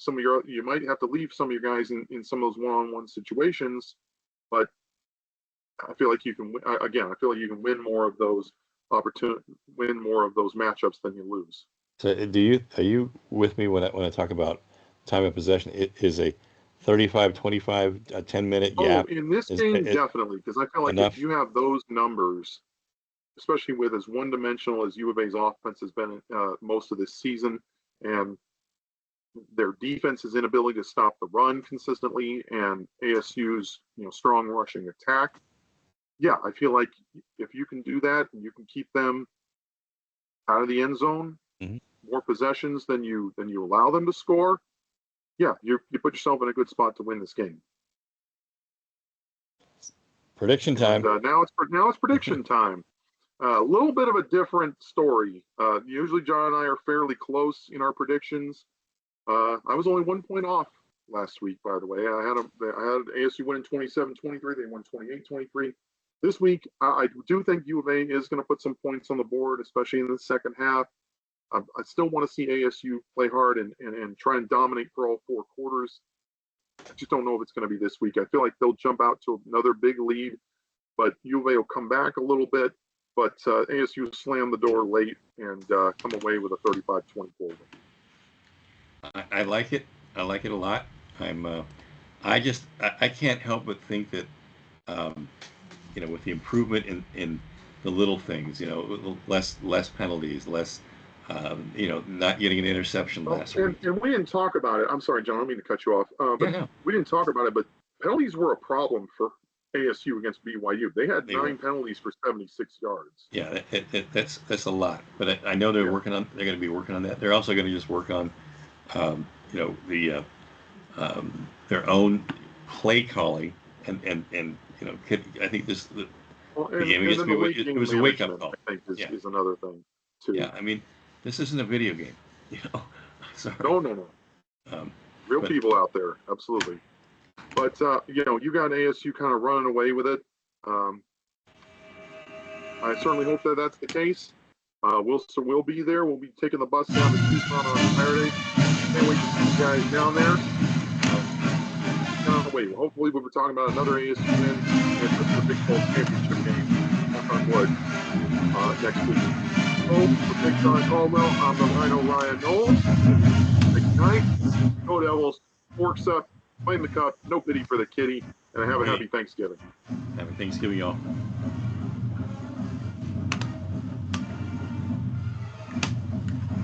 you might have to leave some of your guys in some of those one-on-one situations, but I feel like you can win more of those matchups than you lose. So are you with me when I talk about time of possession? It is a 35-25, a 10-minute gap. In this game, definitely, because I feel like if you have those numbers, especially with as one-dimensional as U of A's offense has been most of this season, and their defense's inability to stop the run consistently, and ASU's strong rushing attack, I feel like if you can do that and you can keep them out of the end zone, more possessions than you allow them to score, you put yourself in a good spot to win this game. Prediction time. And, now it's prediction time. A little bit of a different story. Usually John and I are fairly close in our predictions. I was only 1 point off last week, by the way. I had ASU winning 27-23. They won 28-23. This week, I do think U of A is going to put some points on the board, especially in the second half. I still want to see ASU play hard and try and dominate for all 4 quarters. I just don't know if it's going to be this week. I feel like they'll jump out to another big lead, but U of A will come back a little bit. But ASU slam the door late and come away with a 35-24 win. I like it. I like it a lot. I can't help but think that, with the improvement in the little things, less penalties, less, not getting an interception last week. And we didn't talk about it. I'm sorry, John, I don't mean to cut you off. We didn't talk about it, but penalties were a problem for ASU against BYU. They had 9 penalties for 76 yards. Yeah, that's a lot. But I know they're working on. They're going to be working on that. They're also going to just work on, their own play calling and I think this the game against BYU, it was a wake up call. I think is another thing too. Yeah, I mean, this isn't a video game. Sorry. No. Real people out there, absolutely. But you got ASU kind of running away with it. I certainly hope that that's the case. We'll be there. We'll be taking the bus down to Tucson on Saturday. Can't wait to see you guys down there. Hopefully we'll be talking about another ASU win and the Big 12 championship game on wood next week. So for Big John Caldwell, I'm the RyKno Ryan Knowles. Good night. Go Devils. Forks up. Claim the cup. No pity for the kitty. And have a happy Thanksgiving. Happy Thanksgiving, y'all.